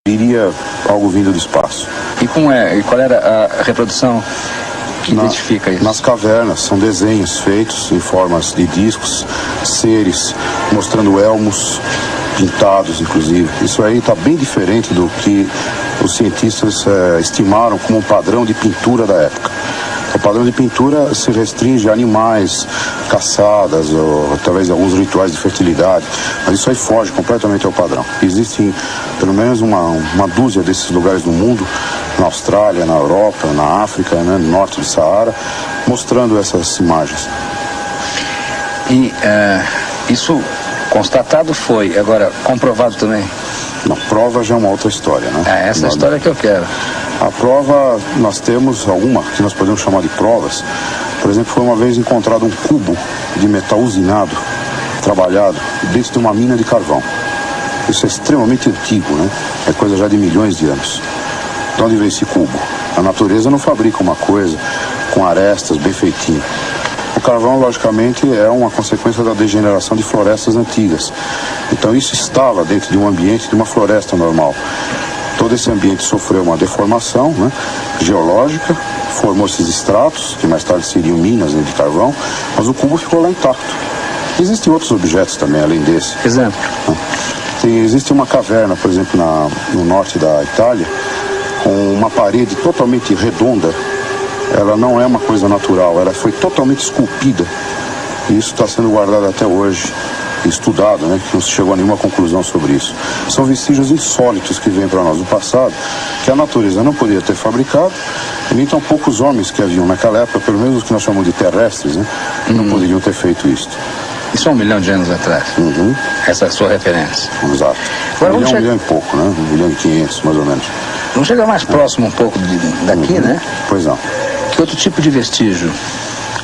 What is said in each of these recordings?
Iria algo vindo do espaço. E qual era a reprodução que identifica isso? Nas cavernas, são desenhos feitos em formas de discos, seres, mostrando elmos pintados, inclusive. Isso aí está bem diferente do que os cientistas estimaram como um padrão de pintura da época. O padrão de pintura se restringe a animais, caçadas, ou através de alguns rituais de fertilidade, mas isso aí foge completamente ao padrão. Existem pelo menos uma dúzia desses lugares no mundo, na Austrália, na Europa, na África, né, no norte do Saara, mostrando essas imagens. E isso constatado foi, agora comprovado também? Não, prova já é uma outra história, né? Essa é a história que eu quero. A prova, nós temos alguma que nós podemos chamar de provas. Por exemplo, foi uma vez encontrado um cubo de metal usinado, trabalhado, dentro de uma mina de carvão. Isso é extremamente antigo, né? É coisa já de milhões de anos. De onde veio esse cubo? A natureza não fabrica uma coisa com arestas, bem feitinho. O carvão, logicamente, é uma consequência da degeneração de florestas antigas. Então isso estava dentro de um ambiente de uma floresta normal. Todo esse ambiente sofreu uma deformação, né, geológica, formou esses estratos, que mais tarde seriam minas, né, de carvão, mas o cubo ficou lá intacto. Existem outros objetos também, além desse. Exemplo? Existe uma caverna, por exemplo, no norte da Itália, com uma parede totalmente redonda. Ela não é uma coisa natural, ela foi totalmente esculpida. E isso está sendo guardado até hoje, estudado, né? Que não se chegou a nenhuma conclusão sobre isso. São vestígios insólitos que vêm para nós do passado, que a natureza não poderia ter fabricado, e nem tampouco os homens que haviam naquela época, pelo menos os que nós chamamos de terrestres, né? Não poderiam ter feito isso. Isso é 1 milhão de anos atrás? Uhum. Essa é a sua referência? Exato. Agora, 1 milhão e pouco, né? 1 milhão e 500, mais ou menos. Vamos chegar mais próximo um pouco daqui, né? Pois não. Que outro tipo de vestígio,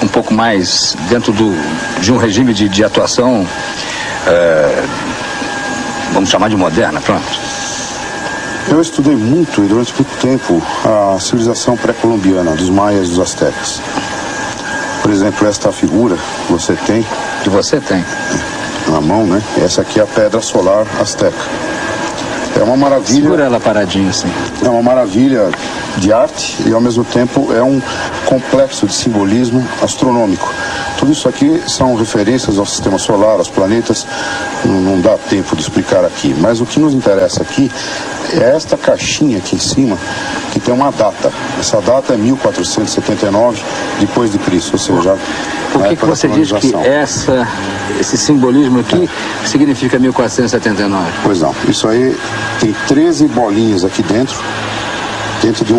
um pouco mais dentro de um regime de atuação, vamos chamar de moderna, pronto? Eu estudei muito e durante muito tempo a civilização pré-colombiana, dos maias e dos astecas. Por exemplo, esta figura que você tem... Que você tem? Na mão, né? Essa aqui é a pedra solar asteca. É uma maravilha... Segura ela paradinha assim. É uma maravilha de arte e, ao mesmo tempo, é um complexo de simbolismo astronômico. Tudo isso aqui são referências ao sistema solar, aos planetas. Não dá tempo de explicar aqui. Mas o que nos interessa aqui é esta caixinha aqui em cima, que tem uma data. Essa data é 1479 depois de Cristo, ou seja... Por que você diz que esse simbolismo aqui significa 1479? Pois não, isso aí tem 13 bolinhas aqui dentro de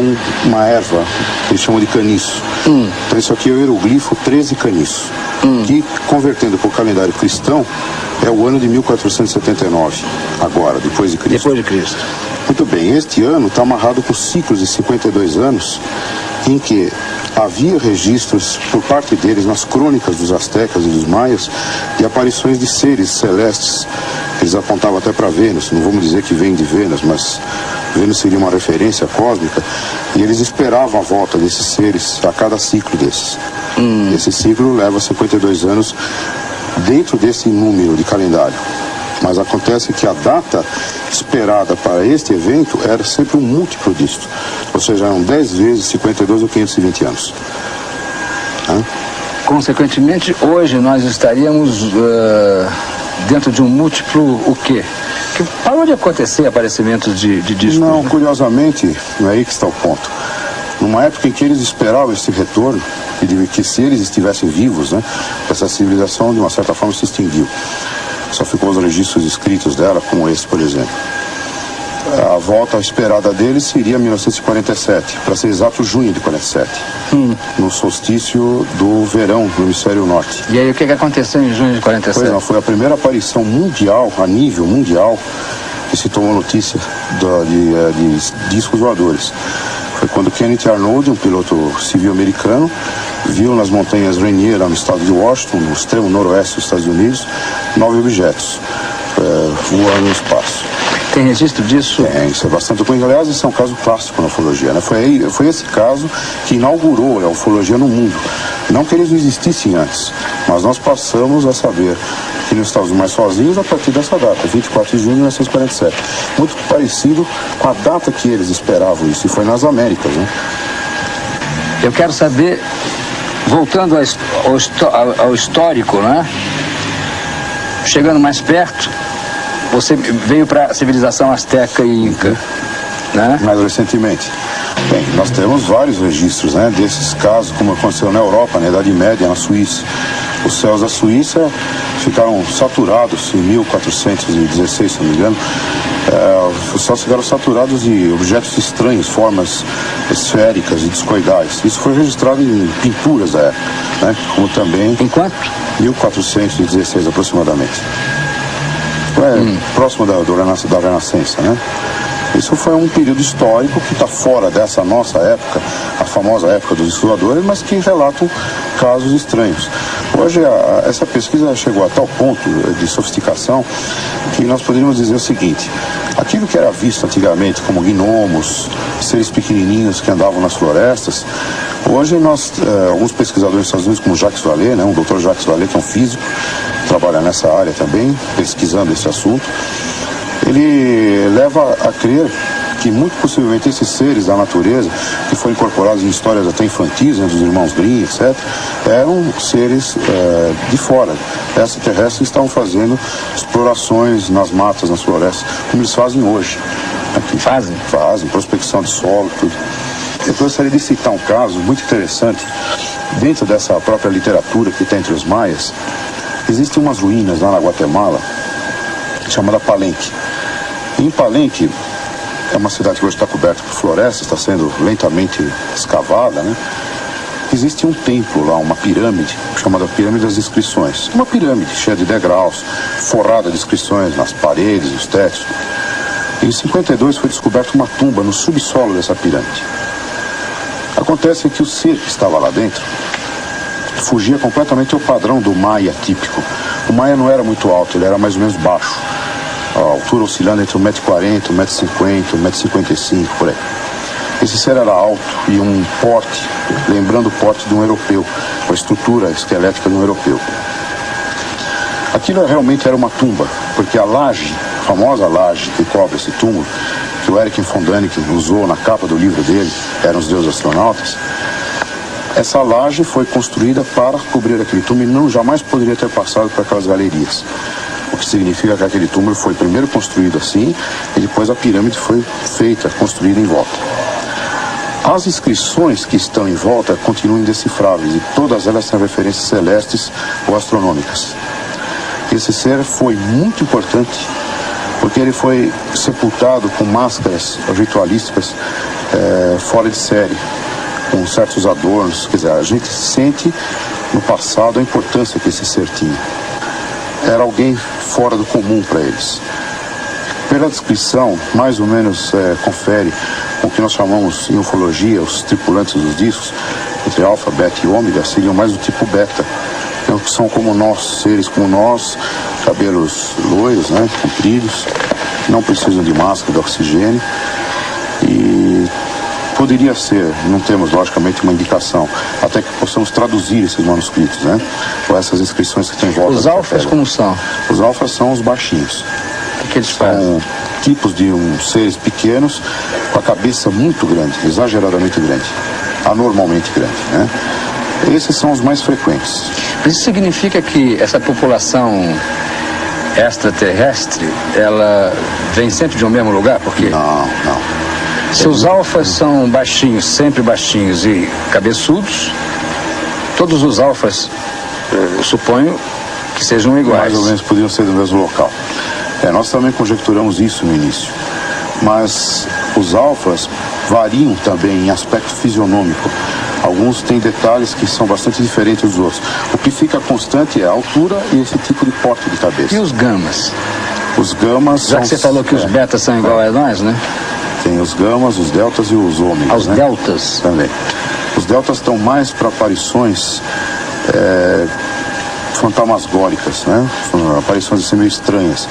uma erva que eles chamam de caniço. Então isso aqui é o hieroglifo 13 caniço, que convertendo para o calendário cristão é o ano de 1479, agora, depois de Cristo. Depois de Cristo. Muito bem, este ano está amarrado com ciclos de 52 anos, em que havia registros por parte deles nas crônicas dos astecas e dos maias de aparições de seres celestes. Eles apontavam até para Vênus, não vamos dizer que vem de Vênus, mas Vênus seria uma referência cósmica, e eles esperavam a volta desses seres a cada ciclo desses. Esse ciclo leva 52 anos dentro desse número de calendário. Mas acontece que a data esperada para este evento era sempre um múltiplo disto. Ou seja, eram 10 vezes 52 ou 520 anos. Consequentemente, hoje nós estaríamos dentro de um múltiplo o quê? Que parou de acontecer aparecimentos de discos? Não, né? Curiosamente, não é aí que está o ponto. Numa época em que eles esperavam esse retorno, que se eles estivessem vivos, né, essa civilização de uma certa forma se extinguiu. Só ficou os registros escritos dela, como esse, por exemplo. A volta esperada deles seria 1947, para ser exato, junho de 47, no solstício do verão no hemisfério norte. E aí o que aconteceu em junho de 47? Pois não, foi a primeira aparição mundial, a nível mundial, que se tomou notícia de discos voadores. Foi quando Kenneth Arnold, um piloto civil americano, viu nas montanhas Rainier, lá no estado de Washington, no extremo noroeste dos Estados Unidos, 9 objetos voando no espaço. Tem registro disso? Tem, isso é bastante documentado. Aliás, isso é um caso clássico na ufologia, né? Foi esse caso que inaugurou a ufologia no mundo. Não que eles não existissem antes, mas nós passamos a saber que não estávamos mais sozinhos a partir dessa data, 24 de junho de 1947. Muito parecido com a data que eles esperavam isso, e foi nas Américas, né? Eu quero saber, voltando ao histórico, né? Chegando mais perto, você veio para a civilização asteca e inca, né? Mais recentemente. Bem, nós temos vários registros, né, desses casos, como aconteceu na Europa, na Idade Média, na Suíça. Os céus da Suíça ficaram saturados em 1416, se não me engano. Os céus ficaram saturados de objetos estranhos, formas esféricas e discoidais. Isso foi registrado em pinturas da época, né, como também... Em quanto? 1416 aproximadamente. Próximo da Renascença, né? Isso foi um período histórico que está fora dessa nossa época, a famosa época dos estudadores, mas que relatam casos estranhos. Hoje, essa pesquisa chegou a tal ponto de sofisticação que nós poderíamos dizer o seguinte: aquilo que era visto antigamente como gnomos, seres pequenininhos que andavam nas florestas, hoje alguns pesquisadores dos Estados Unidos, como Jacques Vallée, né, o Dr. Jacques Vallée, que é um físico, trabalha nessa área também, pesquisando esse assunto, ele leva a crer que muito possivelmente esses seres da natureza, que foram incorporados em histórias até infantis, né, dos irmãos Grimm, etc., eram seres de fora, extraterrestres, que estavam fazendo explorações nas matas, nas florestas, como eles fazem hoje. Aqui. Fazem, prospecção de solo, tudo. Eu gostaria de citar um caso muito interessante. Dentro dessa própria literatura que tem entre os maias, existem umas ruínas lá na Guatemala, chamada Palenque. Em Palenque, é uma cidade que hoje está coberta por florestas, está sendo lentamente escavada, né? Existe um templo lá, uma pirâmide, chamada Pirâmide das Inscrições. Uma pirâmide cheia de degraus, forrada de inscrições nas paredes, nos tetos. Em 52 foi descoberta uma tumba no subsolo dessa pirâmide. Acontece que o ser que estava lá dentro fugia completamente ao padrão do maia típico. O maia não era muito alto, ele era mais ou menos baixo. A altura oscilando entre 1,40m, 1,50m, 1,55m, por aí. Esse ser era alto e um porte, lembrando o porte de um europeu, a estrutura esquelética de um europeu. Aquilo realmente era uma tumba, porque a laje, a famosa laje que cobre esse túmulo, que o Erich von Däniken usou na capa do livro dele, Eram os Deuses Astronautas, essa laje foi construída para cobrir aquele túmulo e jamais poderia ter passado por aquelas galerias. O que significa que aquele túmulo foi primeiro construído assim e depois a pirâmide foi feita, construída em volta. As inscrições que estão em volta continuam indecifráveis e todas elas têm referências celestes ou astronômicas. Esse ser foi muito importante porque ele foi sepultado com máscaras ritualísticas fora de série, com certos adornos. Quer dizer, a gente sente no passado a importância que esse ser tinha. Era alguém fora do comum para eles. Pela descrição, mais ou menos confere com o que nós chamamos em ufologia, os tripulantes dos discos, entre alfa, beta e ômega, seriam mais do tipo beta, que são como nós, seres como nós, cabelos loiros, né, compridos, não precisam de máscara, de oxigênio, e poderia ser, não temos logicamente uma indicação, até que possamos traduzir esses manuscritos, né? Ou essas inscrições que tem em volta. Os alfas como são? Os alfas são os baixinhos. O que eles fazem? São tipos de seres pequenos com a cabeça muito grande, exageradamente grande, anormalmente grande, né? Esses são os mais frequentes. Mas isso significa que essa população extraterrestre, ela vem sempre de um mesmo lugar? Porque Não. se os alfas são baixinhos, sempre baixinhos e cabeçudos, todos os alfas, eu suponho que sejam iguais. Mais ou menos podiam ser do mesmo local. Nós também conjecturamos isso no início. Mas os alfas variam também em aspecto fisionômico. Alguns têm detalhes que são bastante diferentes dos outros. O que fica constante é a altura e esse tipo de porte de cabeça. E os gamas? Os gamas Já que você falou que os betas são igual a nós, né? Tem os gamas, os deltas e os ômegas. Os deltas? Também. Os deltas estão mais para aparições fantasmagóricas, né? Aparições assim meio estranhas.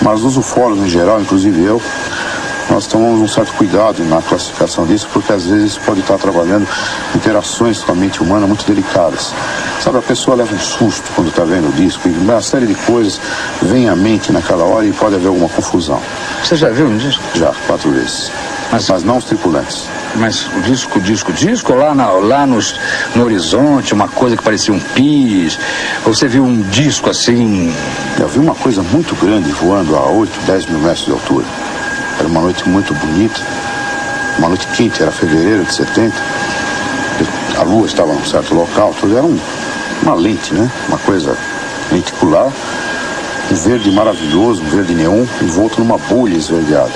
Mas os ufólogos em geral, inclusive eu, nós tomamos um certo cuidado na classificação disso, porque às vezes pode estar trabalhando interações com a mente humana muito delicadas. Sabe, a pessoa leva um susto quando está vendo o disco, e uma série de coisas vem à mente naquela hora e pode haver alguma confusão. Você já viu um disco? Já, 4 vezes. Mas não os tripulantes. Mas disco, lá no horizonte, uma coisa que parecia um pis, ou você viu um disco assim? Eu vi uma coisa muito grande voando a 8, 10 mil metros de altura. Era uma noite muito bonita, uma noite quente, era fevereiro de 70. A lua estava num certo local, tudo era uma lente, né? Uma coisa lenticular, um verde maravilhoso, um verde neon, envolto numa bolha esverdeada.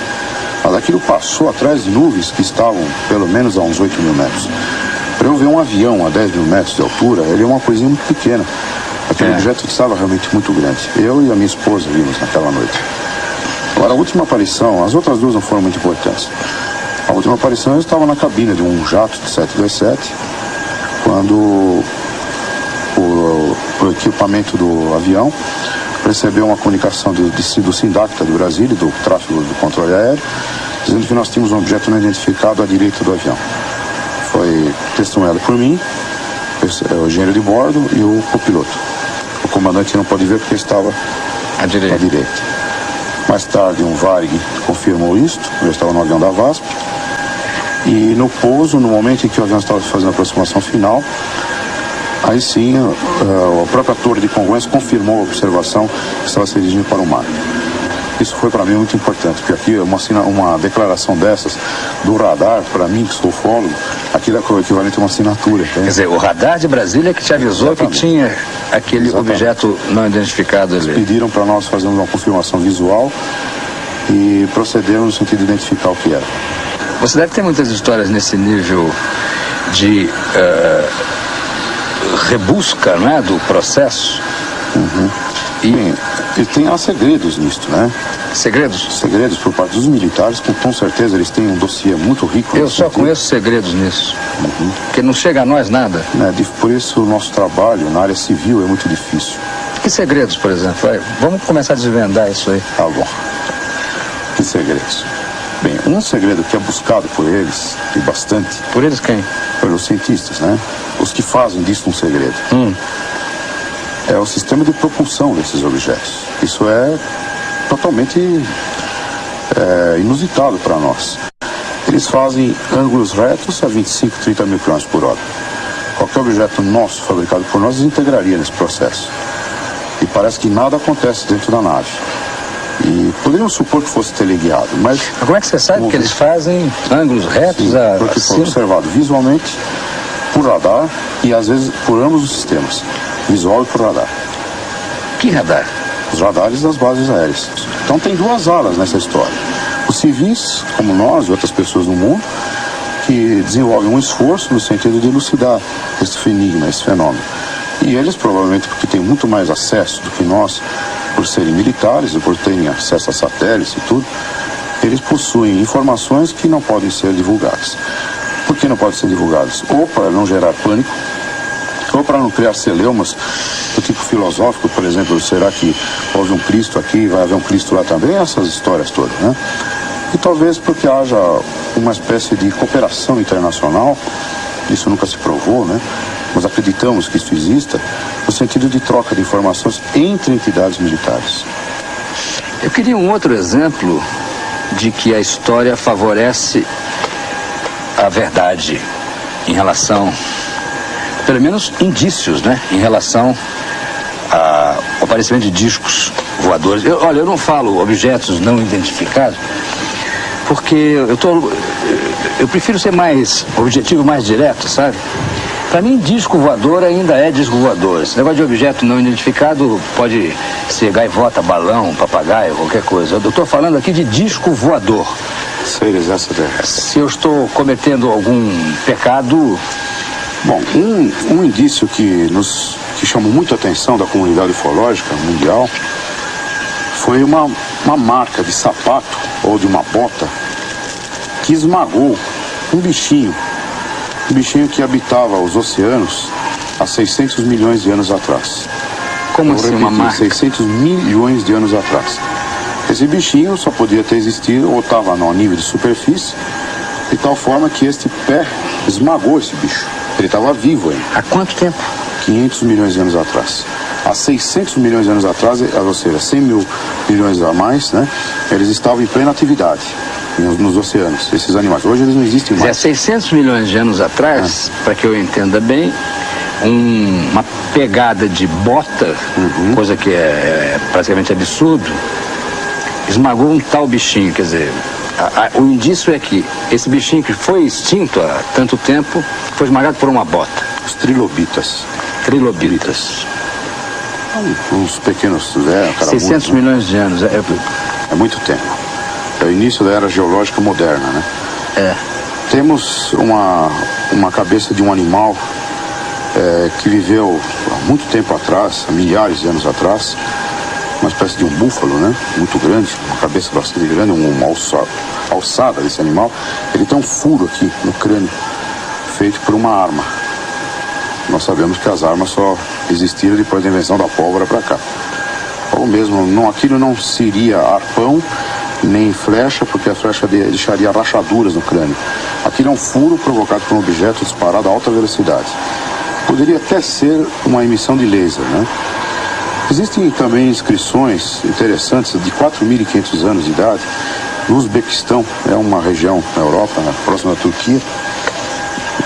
Mas aquilo passou atrás de nuvens que estavam pelo menos a uns 8 mil metros. Para eu ver um avião a 10 mil metros de altura, ele é uma coisinha muito pequena. Aquele objeto estava realmente muito grande. Eu e a minha esposa vimos naquela noite. Agora, a última aparição, as outras duas não foram muito importantes. A última aparição eu estava na cabine de um jato de 727, quando o equipamento do avião recebeu uma comunicação do SINDACTA do Brasil, do tráfego do controle aéreo, dizendo que nós tínhamos um objeto não identificado à direita do avião. Foi testemunhado por mim, o engenheiro de bordo e o copiloto. O comandante não pode ver porque estava à direita. Mais tarde, um Varig confirmou isto, eu estava no avião da VASP, e no pouso, no momento em que o avião estava fazendo a aproximação final, aí sim, a própria torre de Congonhas confirmou a observação que estava se dirigindo para o mar. Isso foi para mim muito importante, porque aqui uma declaração dessas do radar, para mim que sou ufólogo, aquilo é o equivalente a uma assinatura. Quer dizer, o radar de Brasília que te avisou que tinha aquele objeto não identificado ali. Eles pediram para nós fazermos uma confirmação visual e procedermos no sentido de identificar o que era. Você deve ter muitas histórias nesse nível de rebusca, não é, do processo. Uhum. E tem segredos nisto, né? Segredos? Segredos por parte dos militares, com certeza eles têm um dossiê muito rico. Eu só conheço segredos nisso. Uhum. Porque não chega a nós nada. Por isso o nosso trabalho na área civil é muito difícil. Que segredos, por exemplo? Vamos começar a desvendar isso aí. Tá bom. Que segredos? Bem, um segredo que é buscado por eles, e bastante... Por eles quem? Pelos cientistas, né? Os que fazem disso um segredo. É o sistema de propulsão desses objetos. Isso é totalmente inusitado para nós. Eles fazem ângulos retos a 25, 30 mil km por hora. Qualquer objeto nosso, fabricado por nós, desintegraria nesse processo. E parece que nada acontece dentro da nave. E poderíamos supor que fosse teleguiado, mas como é que você sabe que eles fazem ângulos retos? Sim, porque foi observado visualmente, por radar e às vezes por ambos os sistemas, visual e por radar. Que radar? Os radares das bases aéreas. Então tem duas alas nessa história. Os civis, como nós e outras pessoas no mundo, que desenvolvem um esforço no sentido de elucidar esse enigma, esse fenômeno. E eles, provavelmente, porque têm muito mais acesso do que nós, por serem militares e por terem acesso a satélites e tudo, eles possuem informações que não podem ser divulgadas. Por que não podem ser divulgadas? Ou para não gerar pânico, ou para não criar celeumas do tipo filosófico, por exemplo, será que houve um Cristo aqui, vai haver um Cristo lá também? Essas histórias todas, né? E talvez porque haja uma espécie de cooperação internacional, isso nunca se provou, né? Mas acreditamos que isso exista, no sentido de troca de informações entre entidades militares. Eu queria um outro exemplo de que a história favorece a verdade em relação, pelo menos indícios, né? Em relação ao aparecimento de discos voadores. Eu não falo objetos não identificados, porque eu prefiro ser mais objetivo, mais direto, sabe? Para mim, disco voador ainda é disco voador. Esse negócio de objeto não identificado pode ser gaivota, balão, papagaio, qualquer coisa. Eu estou falando aqui de disco voador. Seres extraterrestres. Se eu estou cometendo algum pecado... Bom, um indício que chamou muito a atenção da comunidade ufológica mundial foi uma marca de sapato ou de uma bota que esmagou um bichinho que habitava os oceanos há 600 milhões de anos atrás. Como Eu vou assim, uma repetir, marca? 600 milhões de anos atrás. Esse bichinho só podia ter existido ou estava no nível de superfície, de tal forma que este pé esmagou esse bicho. Ele estava vivo ainda. Há quanto tempo? 500 milhões de anos atrás. Há 600 milhões de anos atrás, ou seja, 100 mil milhões a mais, né? Eles estavam em plena atividade nos oceanos, esses animais. Hoje eles não existem Há mais. 600 milhões de anos atrás, para que eu entenda bem, uma pegada de bota, coisa que é praticamente absurdo, esmagou um tal bichinho. Quer dizer, o indício é que esse bichinho que foi extinto há tanto tempo foi esmagado por uma bota. Os trilobitas. Trilobitas. Uns pequenos... 600 milhões de anos. É muito tempo. É o início da era geológica moderna, né? É. Temos uma cabeça de um animal que viveu há muito tempo atrás, há milhares de anos atrás, uma espécie de um búfalo, né? Muito grande, uma cabeça bastante grande, uma alçada desse animal. Ele tem um furo aqui no crânio, feito por uma arma. Nós sabemos que as armas só existiram depois da invenção da pólvora para cá. Ou mesmo, aquilo não seria arpão, nem flecha, porque a flecha deixaria rachaduras no crânio. Aquilo é um furo provocado por um objeto disparado a alta velocidade. Poderia até ser uma emissão de laser, né? Existem também inscrições interessantes de 4.500 anos de idade no Uzbequistão, é uma região na Europa, próxima da Turquia,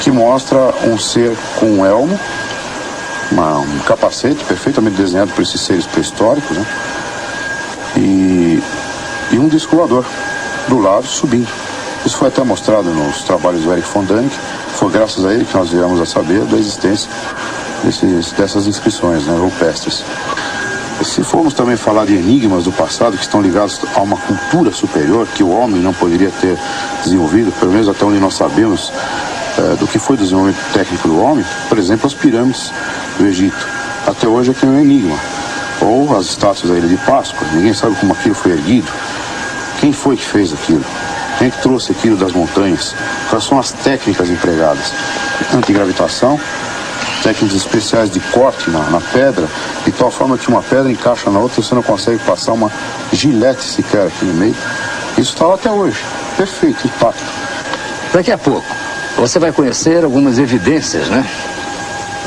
que mostra um ser com um elmo, um capacete perfeitamente desenhado por esses seres pré-históricos, né? E um disco voador do lado subindo. Isso foi até mostrado nos trabalhos do Erich von Däniken. Foi graças a ele que nós viemos a saber da existência dessas inscrições, né, rupestres. E se formos também falar de enigmas do passado que estão ligados a uma cultura superior que o homem não poderia ter desenvolvido, pelo menos até onde nós sabemos do que foi o desenvolvimento técnico do homem, por exemplo, as pirâmides do Egito. Até hoje aqui é um enigma. Ou as estátuas da Ilha de Páscoa, ninguém sabe como aquilo foi erguido. Quem foi que fez aquilo? Quem é que trouxe aquilo das montanhas? Quais são as técnicas empregadas? Antigravitação, técnicas especiais de corte na pedra, de tal forma que uma pedra encaixa na outra e você não consegue passar uma gilete sequer aqui no meio. Isso está lá até hoje. Perfeito, intacto. Daqui a pouco, você vai conhecer algumas evidências, né?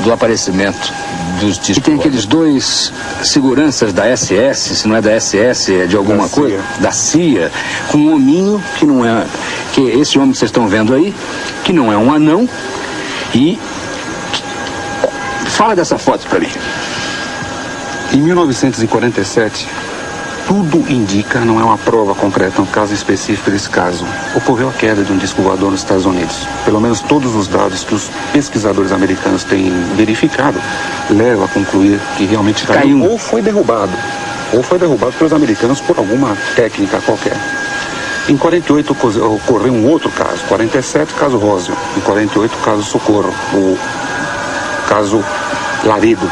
Do aparecimento dos discos. E tem aqueles dois seguranças da SS, se não é da SS, é de alguma coisa, da CIA, com um hominho que não é, que esse homem que vocês estão vendo aí, que não é um anão, e fala dessa foto para mim. Em 1947, tudo indica, não é uma prova concreta, um caso específico desse caso, ocorreu a queda de um disco voador nos Estados Unidos. Pelo menos todos os dados que os pesquisadores americanos têm verificado levam a concluir que realmente caiu ou foi derrubado pelos americanos por alguma técnica qualquer. Em 48 ocorreu um outro caso, 47 caso Roswell, em 48 caso Socorro, o caso Laredo,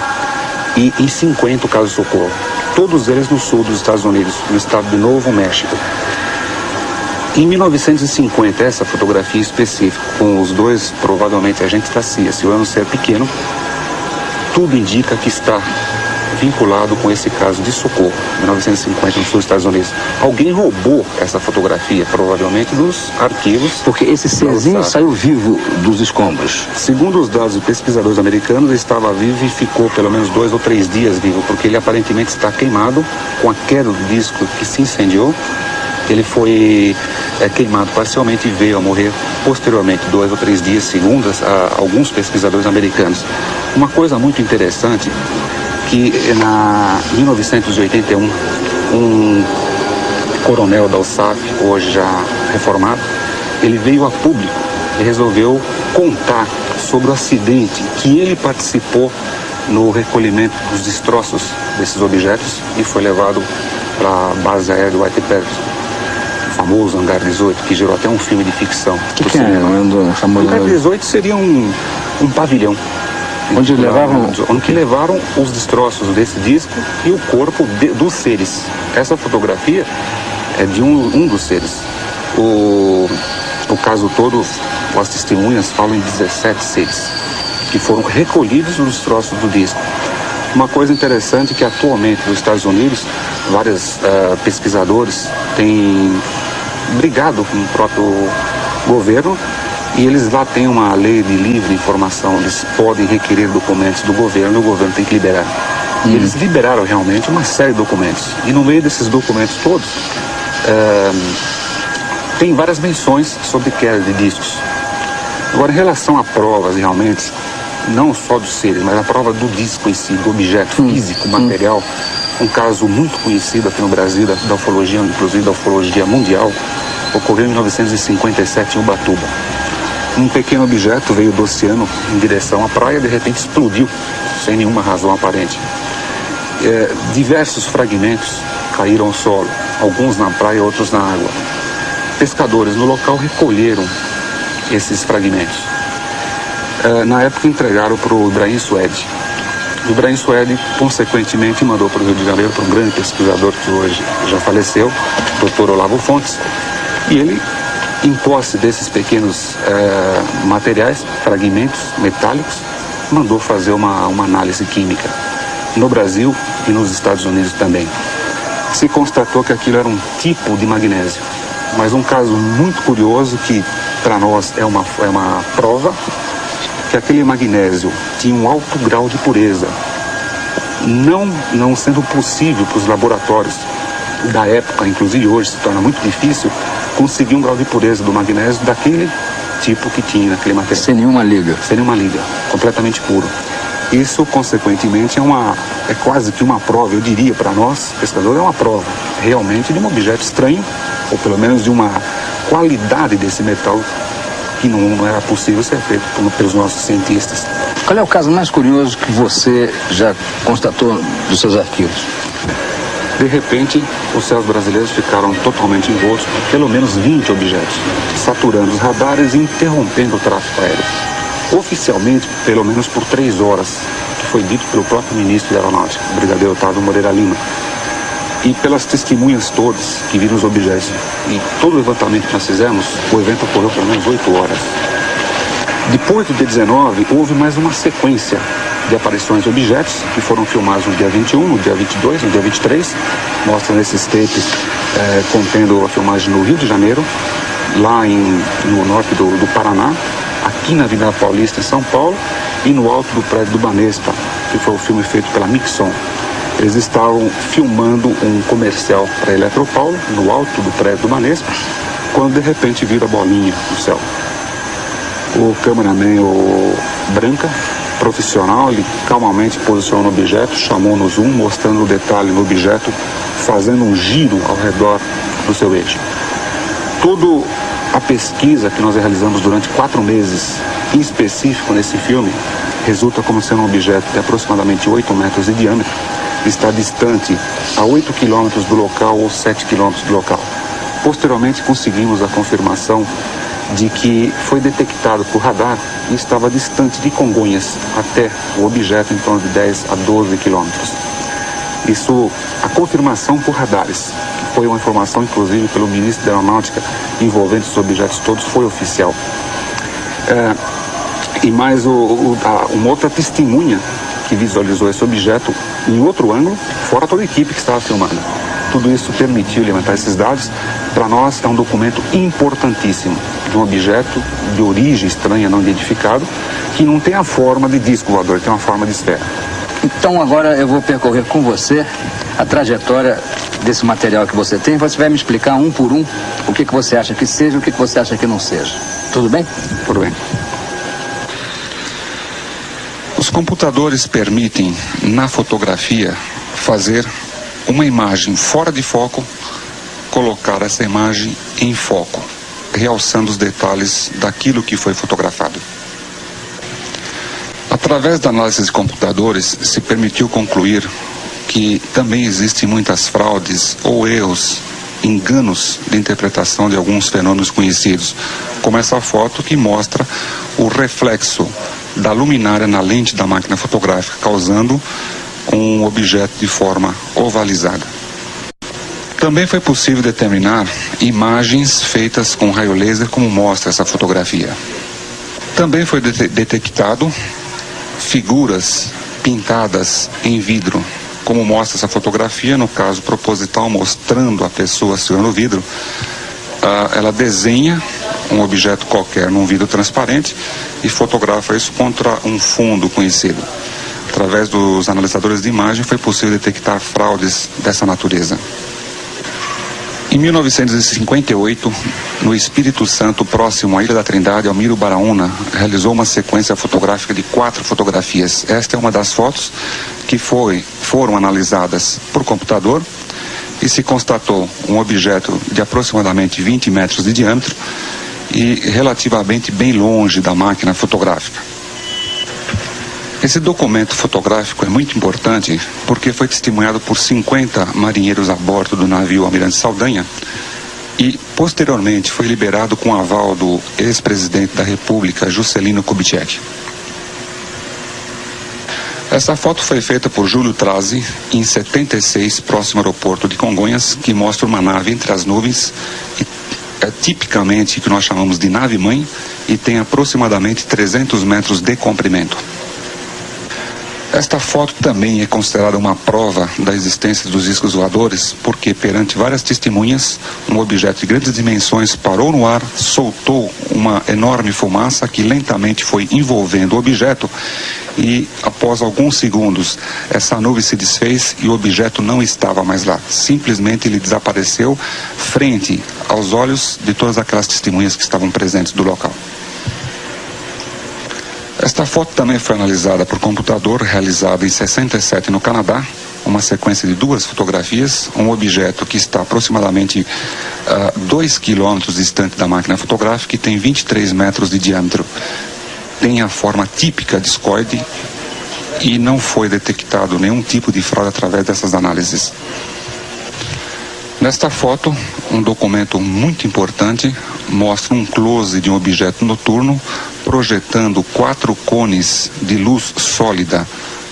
e em 50 o caso Socorro. Todos eles no sul dos Estados Unidos, no estado de Novo México. Em 1950, essa fotografia específica, com os dois provavelmente agentes da CIA, se o ano ser pequeno, tudo indica que está vinculado com esse caso de Socorro, 1950, no sul dos Estados Unidos. Alguém roubou essa fotografia, provavelmente dos arquivos. Porque esse serzinho saiu vivo dos escombros. Segundo os dados de pesquisadores americanos, ele estava vivo e ficou pelo menos 2 ou 3 dias vivo, porque ele aparentemente está queimado com a queda do disco que se incendiou. Ele foi queimado parcialmente e veio a morrer posteriormente, 2 ou 3 dias, segundo alguns pesquisadores americanos. Uma coisa muito interessante, que em 1981, um coronel da USAF, hoje já reformado, ele veio a público e resolveu contar sobre o acidente que ele participou no recolhimento dos destroços desses objetos e foi levado para a base aérea do White Paris, o famoso Hangar 18, que gerou até um filme de ficção. O que é o famoso Hangar 18 seria um pavilhão onde levaram os destroços desse disco e o corpo dos seres. Essa fotografia é de um dos seres. O caso todo, as testemunhas falam em 17 seres que foram recolhidos nos destroços do disco. Uma coisa interessante é que atualmente nos Estados Unidos, vários pesquisadores têm brigado com o próprio governo e eles lá têm uma lei de livre informação, eles podem requerer documentos do governo e o governo tem que liberar. E eles liberaram realmente uma série de documentos. E no meio desses documentos todos, tem várias menções sobre queda de discos. Agora, em relação a provas realmente, não só dos seres, mas a prova do disco em si, do objeto físico, material, um caso muito conhecido aqui no Brasil, da ufologia, inclusive da ufologia mundial, ocorreu em 1957 em Ubatuba. Um pequeno objeto veio do oceano em direção à praia e de repente explodiu, sem nenhuma razão aparente. Diversos fragmentos caíram ao solo, alguns na praia, outros na água. Pescadores no local recolheram esses fragmentos. Na época entregaram para o Ibrahim Suede. O Ibrahim Suede, consequentemente, mandou para o Rio de Janeiro, para um grande pesquisador que hoje já faleceu, o Dr. Olavo Fontes, e ele, em posse desses pequenos materiais, fragmentos metálicos, mandou fazer uma análise química no Brasil e nos Estados Unidos também. Se constatou que aquilo era um tipo de magnésio, mas um caso muito curioso que para nós é uma prova que aquele magnésio tinha um alto grau de pureza, não sendo possível para os laboratórios da época, inclusive hoje se torna muito difícil, conseguir um grau de pureza do magnésio daquele tipo que tinha naquele material. Sem nenhuma liga. Sem nenhuma liga, completamente puro. Isso, consequentemente, é quase que uma prova, eu diria para nós, pescadores, é uma prova realmente de um objeto estranho, ou pelo menos de uma qualidade desse metal que não era possível ser feito pelos nossos cientistas. Qual é o caso mais curioso que você já constatou dos seus arquivos? De repente, os céus brasileiros ficaram totalmente envoltos por pelo menos 20 objetos, saturando os radares e interrompendo o tráfego aéreo. Oficialmente, pelo menos por 3 horas, que foi dito pelo próprio ministro da Aeronáutica, o brigadeiro Otávio Moreira Lima, e pelas testemunhas todas que viram os objetos. E todo o levantamento que nós fizemos, o evento ocorreu pelo menos 8 horas. Depois do dia 19, houve mais uma sequência de aparições de objetos que foram filmados no dia 21, no dia 22, no dia 23. Mostra nesses tapes contendo a filmagem no Rio de Janeiro, lá no norte do Paraná, aqui na Avenida Paulista, em São Paulo, e no alto do prédio do Banespa, que foi o filme feito pela Mixon. Eles estavam filmando um comercial para Eletropaulo, no alto do prédio do Banespa, quando de repente vira a bolinha no céu. O cameraman, o Branca, profissional, ele calmamente posicionou o objeto, chamou no zoom, mostrando o detalhe no objeto, fazendo um giro ao redor do seu eixo. Toda a pesquisa que nós realizamos durante 4 meses, em específico nesse filme, resulta como sendo um objeto de aproximadamente 8 metros de diâmetro, está distante a 8 quilômetros do local ou 7 quilômetros do local. Posteriormente conseguimos a confirmação de que foi detectado por radar e estava distante de Congonhas até o objeto em torno de 10 a 12 quilômetros. Isso, a confirmação por radares, que foi uma informação inclusive pelo ministro da Aeronáutica envolvendo os objetos todos, foi oficial. E mais uma outra testemunha que visualizou esse objeto em outro ângulo, fora toda a equipe que estava filmando. Tudo isso permitiu levantar esses dados. Para nós é um documento importantíssimo de um objeto de origem estranha, não identificado, que não tem a forma de disco voador, tem uma forma de esfera. Então agora eu vou percorrer com você a trajetória desse material que você tem. Você vai me explicar um por um o que você acha que seja e o que você acha que não seja. Tudo bem? Tudo bem. Os computadores permitem, na fotografia, fazer uma imagem fora de foco, colocar essa imagem em foco, realçando os detalhes daquilo que foi fotografado. Através da análise de computadores, se permitiu concluir que também existem muitas fraudes ou erros, enganos de interpretação de alguns fenômenos conhecidos, como essa foto que mostra o reflexo da luminária na lente da máquina fotográfica, causando um objeto de forma ovalizada. Também foi possível determinar imagens feitas com raio laser, como mostra essa fotografia. Também foi detectado figuras pintadas em vidro. Como mostra essa fotografia, no caso proposital, mostrando a pessoa segurando o vidro, ela desenha um objeto qualquer num vidro transparente e fotografa isso contra um fundo conhecido. Através dos analisadores de imagem foi possível detectar fraudes dessa natureza. Em 1958, no Espírito Santo, próximo à Ilha da Trindade, Almiro Baraúna realizou uma sequência fotográfica de 4 fotografias. Esta é uma das fotos que foram analisadas por computador e se constatou um objeto de aproximadamente 20 metros de diâmetro e relativamente bem longe da máquina fotográfica. Esse documento fotográfico é muito importante porque foi testemunhado por 50 marinheiros a bordo do navio Almirante Saldanha e, posteriormente, foi liberado com aval do ex-presidente da República, Juscelino Kubitschek. Essa foto foi feita por Júlio Trazi, em 76, próximo ao aeroporto de Congonhas, que mostra uma nave entre as nuvens, é tipicamente o que nós chamamos de nave-mãe, e tem aproximadamente 300 metros de comprimento. Esta foto também é considerada uma prova da existência dos discos voadores, porque perante várias testemunhas, um objeto de grandes dimensões parou no ar, soltou uma enorme fumaça que lentamente foi envolvendo o objeto e, após alguns segundos, essa nuvem se desfez e o objeto não estava mais lá. Simplesmente ele desapareceu frente aos olhos de todas aquelas testemunhas que estavam presentes do local. Esta foto também foi analisada por computador, realizada em 67 no Canadá, uma sequência de 2 fotografias, um objeto que está aproximadamente 2 quilômetros distante da máquina fotográfica e tem 23 metros de diâmetro. Tem a forma típica discoide e não foi detectado nenhum tipo de fraude através dessas análises. Nesta foto, um documento muito importante mostra um close de um objeto noturno projetando 4 cones de luz sólida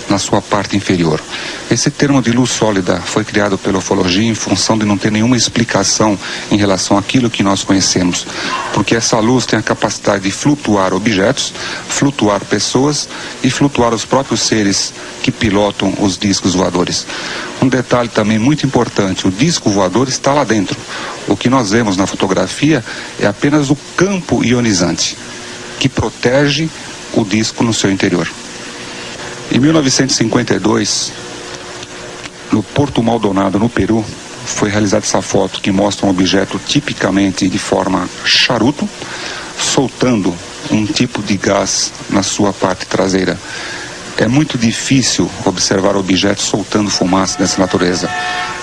na sua parte inferior. Esse termo de luz sólida foi criado pela ufologia em função de não ter nenhuma explicação em relação àquilo que nós conhecemos, porque essa luz tem a capacidade de flutuar objetos, flutuar pessoas e flutuar os próprios seres que pilotam os discos voadores. Um detalhe também muito importante, o disco voador está lá dentro. O que nós vemos na fotografia é apenas o campo ionizante, que protege o disco no seu interior. Em 1952, no Porto Maldonado, no Peru, foi realizada essa foto que mostra um objeto tipicamente de forma charuto, soltando um tipo de gás na sua parte traseira. É muito difícil observar objetos soltando fumaça dessa natureza.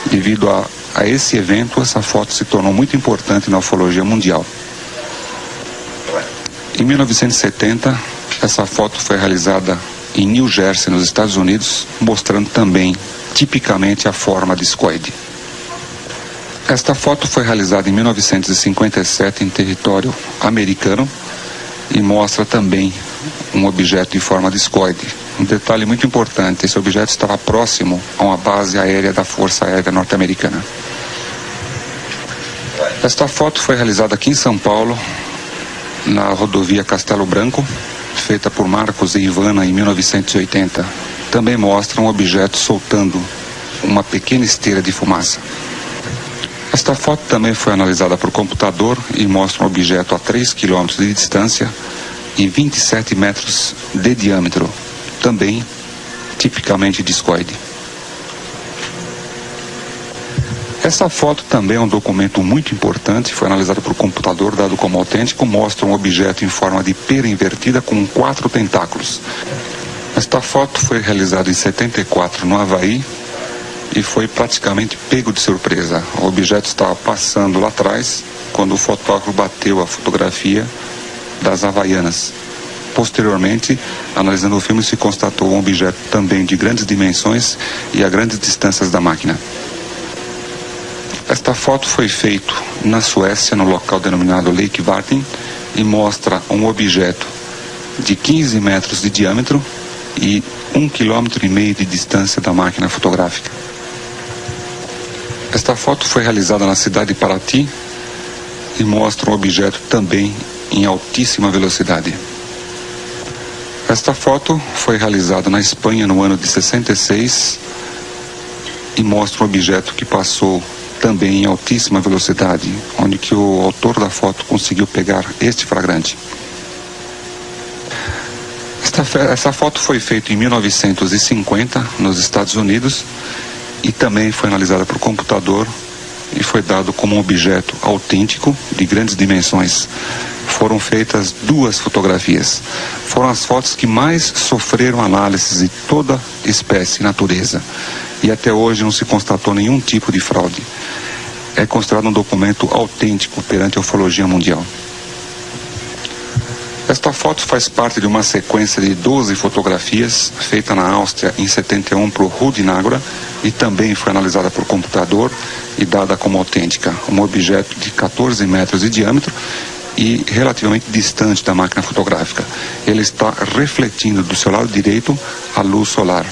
Devido a esse evento, essa foto se tornou muito importante na ufologia mundial. Em 1970, essa foto foi realizada em New Jersey, nos Estados Unidos, mostrando também, tipicamente, a forma discoide. Esta foto foi realizada em 1957 em território americano e mostra também um objeto de forma discoide. Um detalhe muito importante, esse objeto estava próximo a uma base aérea da Força Aérea Norte-Americana. Esta foto foi realizada aqui em São Paulo, na rodovia Castelo Branco, feita por Marcos e Ivana em 1980. Também mostra um objeto soltando uma pequena esteira de fumaça. Esta foto também foi analisada por computador e mostra um objeto a 3 km de distância e 27 metros de diâmetro, também tipicamente discoide. Essa foto também é um documento muito importante, foi analisado por computador, dado como autêntico, mostra um objeto em forma de pera invertida com 4 tentáculos. Esta foto foi realizada em 74 no Havaí e foi praticamente pego de surpresa. O objeto estava passando lá atrás quando o fotógrafo bateu a fotografia das Havaianas. Posteriormente, analisando o filme, se constatou um objeto também de grandes dimensões e a grandes distâncias da máquina. Esta foto foi feita na Suécia, no local denominado Lake Vartin, e mostra um objeto de 15 metros de diâmetro e 1,5 km de distância da máquina fotográfica. Esta foto foi realizada na cidade de Paraty e mostra um objeto também em altíssima velocidade. Esta foto foi realizada na Espanha no ano de 66 e mostra um objeto que passou também em altíssima velocidade, onde que o autor da foto conseguiu pegar este flagrante. Essa foto foi feita em 1950 nos Estados Unidos e também foi analisada por computador e foi dado como um objeto autêntico de grandes dimensões. Foram feitas 2 fotografias. Foram as fotos que mais sofreram análise de toda espécie e natureza. E até hoje não se constatou nenhum tipo de fraude. É considerado um documento autêntico perante a ufologia mundial. Esta foto faz parte de uma sequência de 12 fotografias feita na Áustria em 71 por Rudi Nagra e também foi analisada por computador e dada como autêntica. Um objeto de 14 metros de diâmetro e relativamente distante da máquina fotográfica. Ele está refletindo do seu lado direito a luz solar.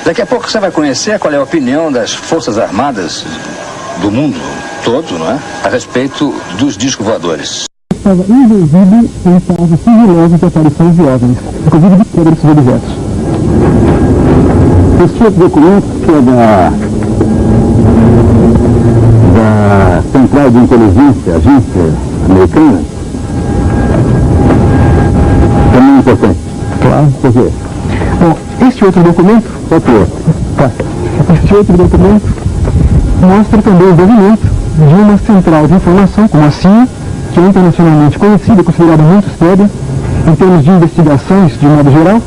Daqui a pouco você vai conhecer qual é a opinião das Forças Armadas do mundo todo, não é? A respeito dos discos voadores. Estava envolvido em casos sigilosos de aparições de OVNIs, inclusive de quebra desses objetos. Esse outro documento que é da Central de Inteligência, agência americana, também é importante. Claro. Por quê? Bom, este outro documento, este outro documento mostra também o envolvimento de uma central de informação, como a CIA, que é internacionalmente conhecida, considerada muito séria em termos de investigações de modo geral,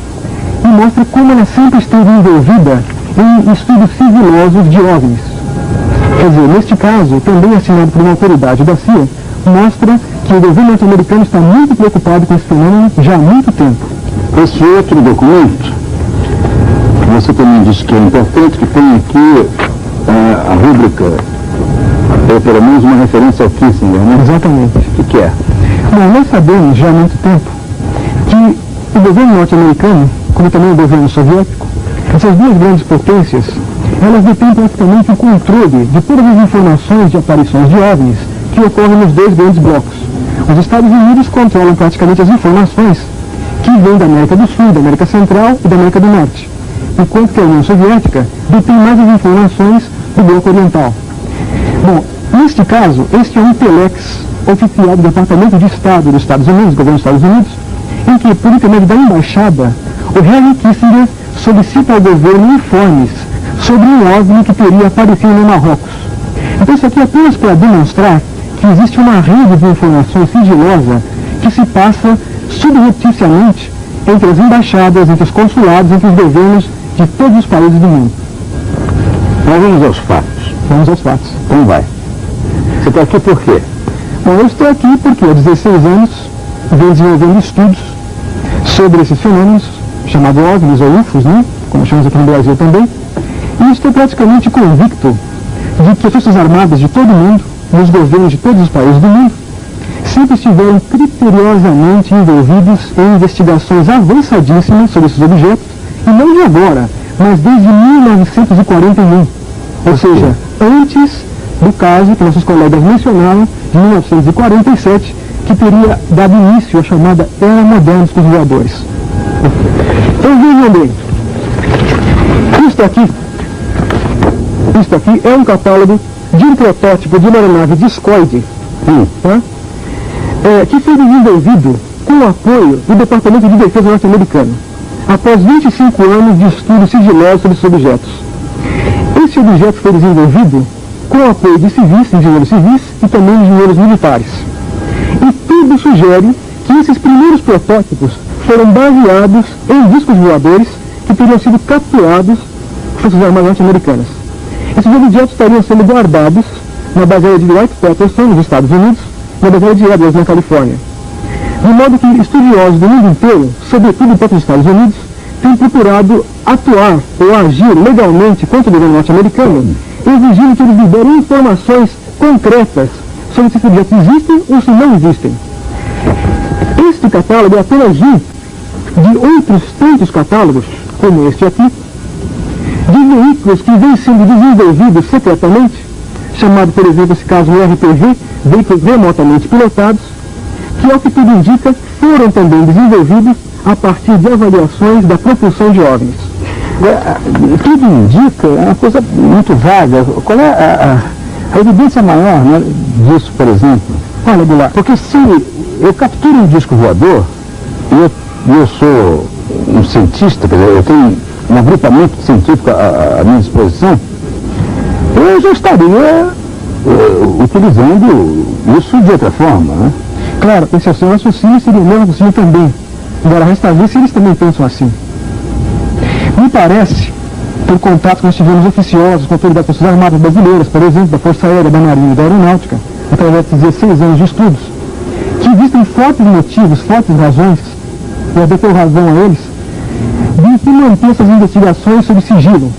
e mostra como ela sempre esteve envolvida em estudos sigilosos de OVNIs. Quer dizer, neste caso, também assinado por uma autoridade da CIA, mostra que o governo norte-americano está muito preocupado com esse fenômeno já há muito tempo. Esse outro documento, você também disse que é importante, que tem aqui a rúbrica, ou pelo menos uma referência ao Kissinger, né? Exatamente. O que é? Bom, nós sabemos já há muito tempo que o governo norte-americano, como também o governo soviético, essas 2 grandes potências, elas detêm praticamente o controle de todas as informações de aparições de OVNIs que ocorrem nos 2 grandes blocos. Os Estados Unidos controlam praticamente as informações que vêm da América do Sul, da América Central e da América do Norte, enquanto que a União Soviética detém mais as informações do bloco oriental. Bom, neste caso, este é um telex oficial do Departamento de Estado dos Estados Unidos, governo dos Estados Unidos, em que, por intermédio da embaixada, o Henry Kissinger solicita ao governo informes sobre um OVNI que teria aparecido no Marrocos. Então isso aqui é apenas para demonstrar que existe uma rede de informações sigilosa que se passa subrepticiamente entre as embaixadas, entre os consulados, entre os governos de todos os países do mundo. Mas vamos aos fatos. Vamos aos fatos. Então vai. Você está aqui por quê? Bom, eu estou aqui porque há 16 anos venho desenvolvendo estudos sobre esses fenômenos, chamados OVNIs ou UFOs, né? Como chamamos aqui no Brasil também. E estou praticamente convicto de que as Forças Armadas de todo o mundo, e os governos de todos os países do mundo, sempre estiveram criteriosamente envolvidos em investigações avançadíssimas sobre esses objetos, e não de agora, mas desde 1941. Ou seja, antes do caso que nossos colegas mencionaram, de 1947, que teria dado início à chamada Era Moderna dos Voadores. Então vejam bem, isto aqui é um catálogo de um protótipo de uma aeronave discoide, tá? Que foi desenvolvido com o apoio do Departamento de Defesa norte-americano, após 25 anos de estudos sigilosos sobre esses objetos. Esse objeto foi desenvolvido com o apoio de civis, engenheiros civis e também engenheiros militares. E tudo sugere que esses primeiros protótipos foram baseados em discos voadores que teriam sido capturados por Forças Armadas norte-americanas. Esses objetos estariam sendo guardados na base aérea de Wright-Patterson, nos Estados Unidos, na base aérea de Edwards, na Califórnia. De modo que estudiosos do mundo inteiro, sobretudo em próprios Estados Unidos, têm procurado atuar ou agir legalmente contra o governo norte-americano, exigindo que eles liberem informações concretas sobre se esses objetos existem ou se não existem. Este catálogo é apenas um de outros tantos catálogos, como este aqui, de veículos que vêm sendo desenvolvidos secretamente, chamado, por exemplo, esse caso, um RPG, veículos remotamente pilotados, que, ao que tudo indica, foram também desenvolvidos a partir de avaliações da propulsão de OVNIs. Tudo indica, é uma coisa muito vaga. Qual é a evidência maior, né, disso, por exemplo? Olha, Goulart, Porque se eu capturo um disco voador, e eu sou um cientista, quer dizer, eu tenho um agrupamento científico à minha disposição, eu já estaria utilizando isso de outra forma, né? claro, esse é o seu raciocínio, seria o meu raciocínio também. Agora, resta ver se eles também pensam assim. Me parece, por contato que nós tivemos oficiosos com autoridades das Forças Armadas brasileiras, por exemplo, da Força Aérea, da Marinha e da Aeronáutica, através de 16 anos de estudos, que existem fortes motivos, fortes razões, e eu dou razão a eles, de se manter essas investigações sob sigilo.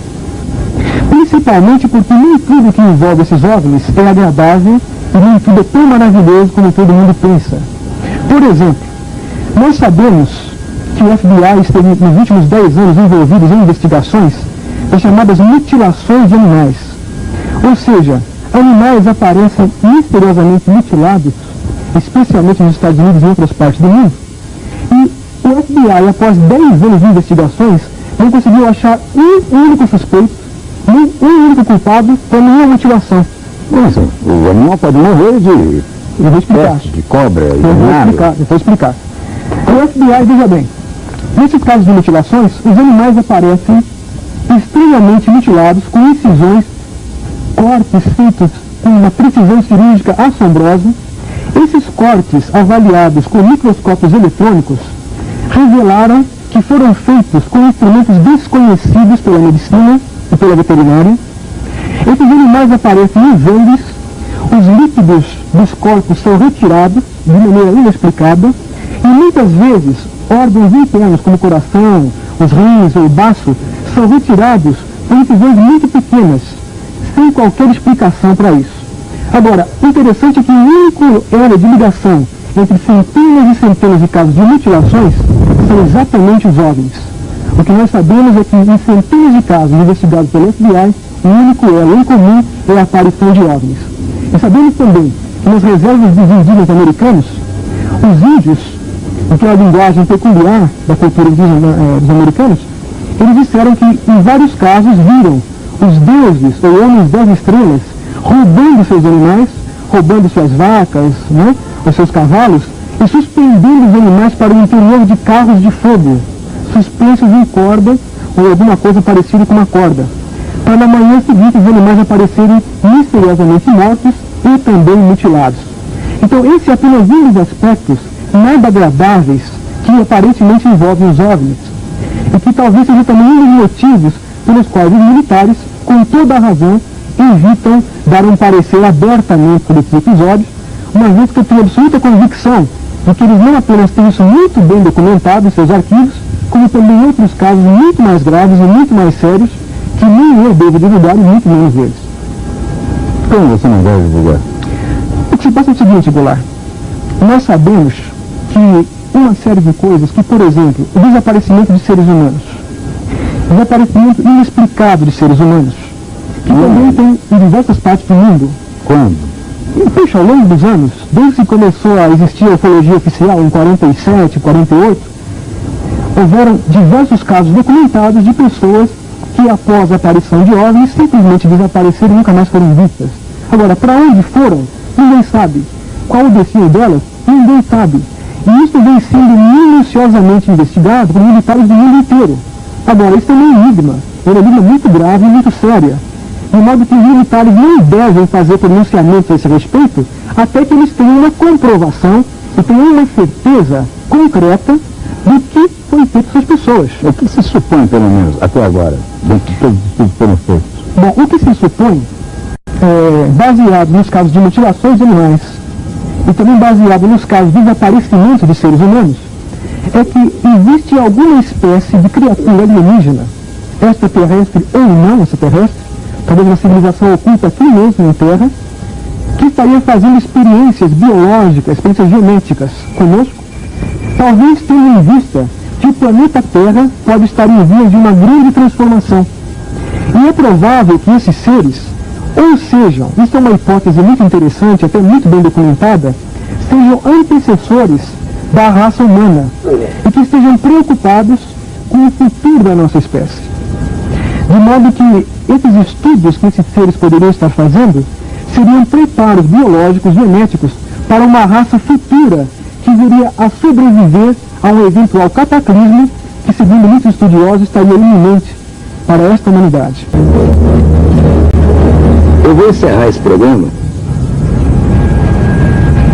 Principalmente porque nem tudo que envolve esses OVNIs é agradável e nem tudo é tão maravilhoso como todo mundo pensa. Por exemplo, nós sabemos que o FBI esteve nos últimos 10 anos envolvidos em investigações das chamadas mutilações de animais. Ou seja, animais aparecem misteriosamente mutilados, especialmente nos Estados Unidos e em outras partes do mundo, e o FBI, após 10 anos de investigações, não conseguiu achar um único suspeito, nem um único culpado por nenhuma mutilação. Mas o animal pode morrer de Eu vou explicar. peste, de cobra, Eu de vou explicar. O FBI, veja bem, nesses casos de mutilações, os animais aparecem estranhamente mutilados, com incisões, cortes feitos com uma precisão cirúrgica assombrosa. Esses cortes, avaliados com microscópios eletrônicos, revelaram que foram feitos com instrumentos desconhecidos pela medicina e pela veterinária. Esses animais aparecem inverdes, os líquidos dos corpos são retirados de maneira inexplicada e muitas vezes órgãos internos como o coração, os rins ou o baço são retirados por incisões muito pequenas, sem qualquer explicação para isso. Agora, o interessante é que o único elo de ligação entre centenas e centenas de casos de mutilações são exatamente os OVNIs. O que nós sabemos é que em centenas de casos investigados pelo FBI, o único elo em comum é a aparição de OVNIs. E sabemos também que nas reservas dos indígenas americanos, os índios, o que é a linguagem peculiar da cultura indígena dos americanos, eles disseram que em vários casos viram os deuses ou homens das estrelas roubando seus animais, roubando suas vacas, né, os seus cavalos, e suspendendo os animais para o interior de carros de fogo, suspensos em corda ou alguma coisa parecida com uma corda, para na manhã seguinte os animais aparecerem misteriosamente mortos e também mutilados. Então esse é apenas um dos aspectos nada agradáveis que aparentemente envolvem os OVNIs, e que talvez seja também um dos motivos pelos quais os militares, com toda a razão, evitam dar um parecer abertamente sobre esses episódios, uma vez que eu tenho absoluta convicção de que eles não apenas têm isso muito bem documentado em seus arquivos, como também outros casos muito mais graves e muito mais sérios, que nem eu devo divulgar, e muito menos eles. Como você não deve divulgar? O que se passa é o seguinte, Goulart, nós sabemos que uma série de coisas, que por exemplo, o desaparecimento de seres humanos, o desaparecimento inexplicado de seres humanos, que também tem em diversas partes do mundo. Quando? E, puxa, ao longo dos anos, desde que começou a existir a ufologia oficial, em 47, 48, houveram diversos casos documentados de pessoas que, após a aparição de OVNIs, simplesmente desapareceram e nunca mais foram vistas. Agora, para onde foram? Ninguém sabe. Qual o destino delas? Ninguém sabe. E isso vem sendo minuciosamente investigado por militares do mundo inteiro. Agora, isso é um enigma muito grave e muito séria, de modo que os militares não devem fazer pronunciamentos a esse respeito até que eles tenham uma comprovação e tenham uma certeza concreta do que foi feito com essas pessoas. O que se supõe, pelo menos, até agora, dentro de todos os estudos que foram feitos? Bom, o que se supõe, baseado nos casos de mutilações de animais e também baseado nos casos de desaparecimento de seres humanos, é que existe alguma espécie de criatura alienígena, extraterrestre ou não extraterrestre, talvez uma civilização oculta aqui mesmo em Terra, que estaria fazendo experiências biológicas, experiências genéticas conosco, talvez tendo em vista que o planeta Terra pode estar em vias de uma grande transformação. E é provável que esses seres, ou sejam, isso é uma hipótese muito interessante, até muito bem documentada, sejam antecessores da raça humana e que estejam preocupados com o futuro da nossa espécie. De modo que esses estudos que esses seres poderiam estar fazendo seriam preparos biológicos, genéticos, para uma raça futura que viria a sobreviver a um eventual cataclismo que, segundo muitos estudiosos, estaria iminente para esta humanidade. Eu vou encerrar esse programa,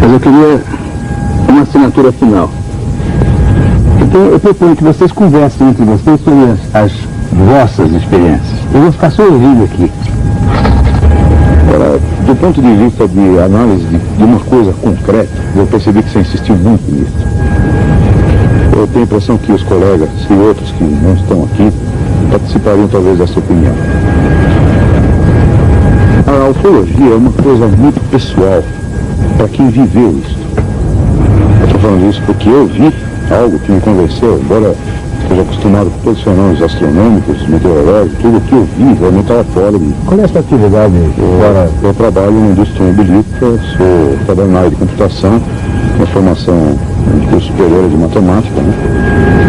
mas eu queria uma assinatura final. Então eu proponho que vocês conversem entre vocês sobre as vossas experiências. Eu vou ficar só ouvindo aqui. Agora, do ponto de vista de análise de uma coisa concreta, eu percebi que você insistiu muito nisso. Eu tenho a impressão que os colegas e outros que não estão aqui participariam talvez dessa opinião. A ufologia é uma coisa muito pessoal para quem viveu isso. Eu estou falando isso porque eu vi algo que me convenceu, embora esteja acostumado com todos os fenômenos astronômicos, meteorológicos, tudo o que eu vi realmente estava fora de mim. Qual é a sua atividade? Eu trabalho na indústria automobilística, trabalho na área de computação, uma formação de curso superior de matemática, né?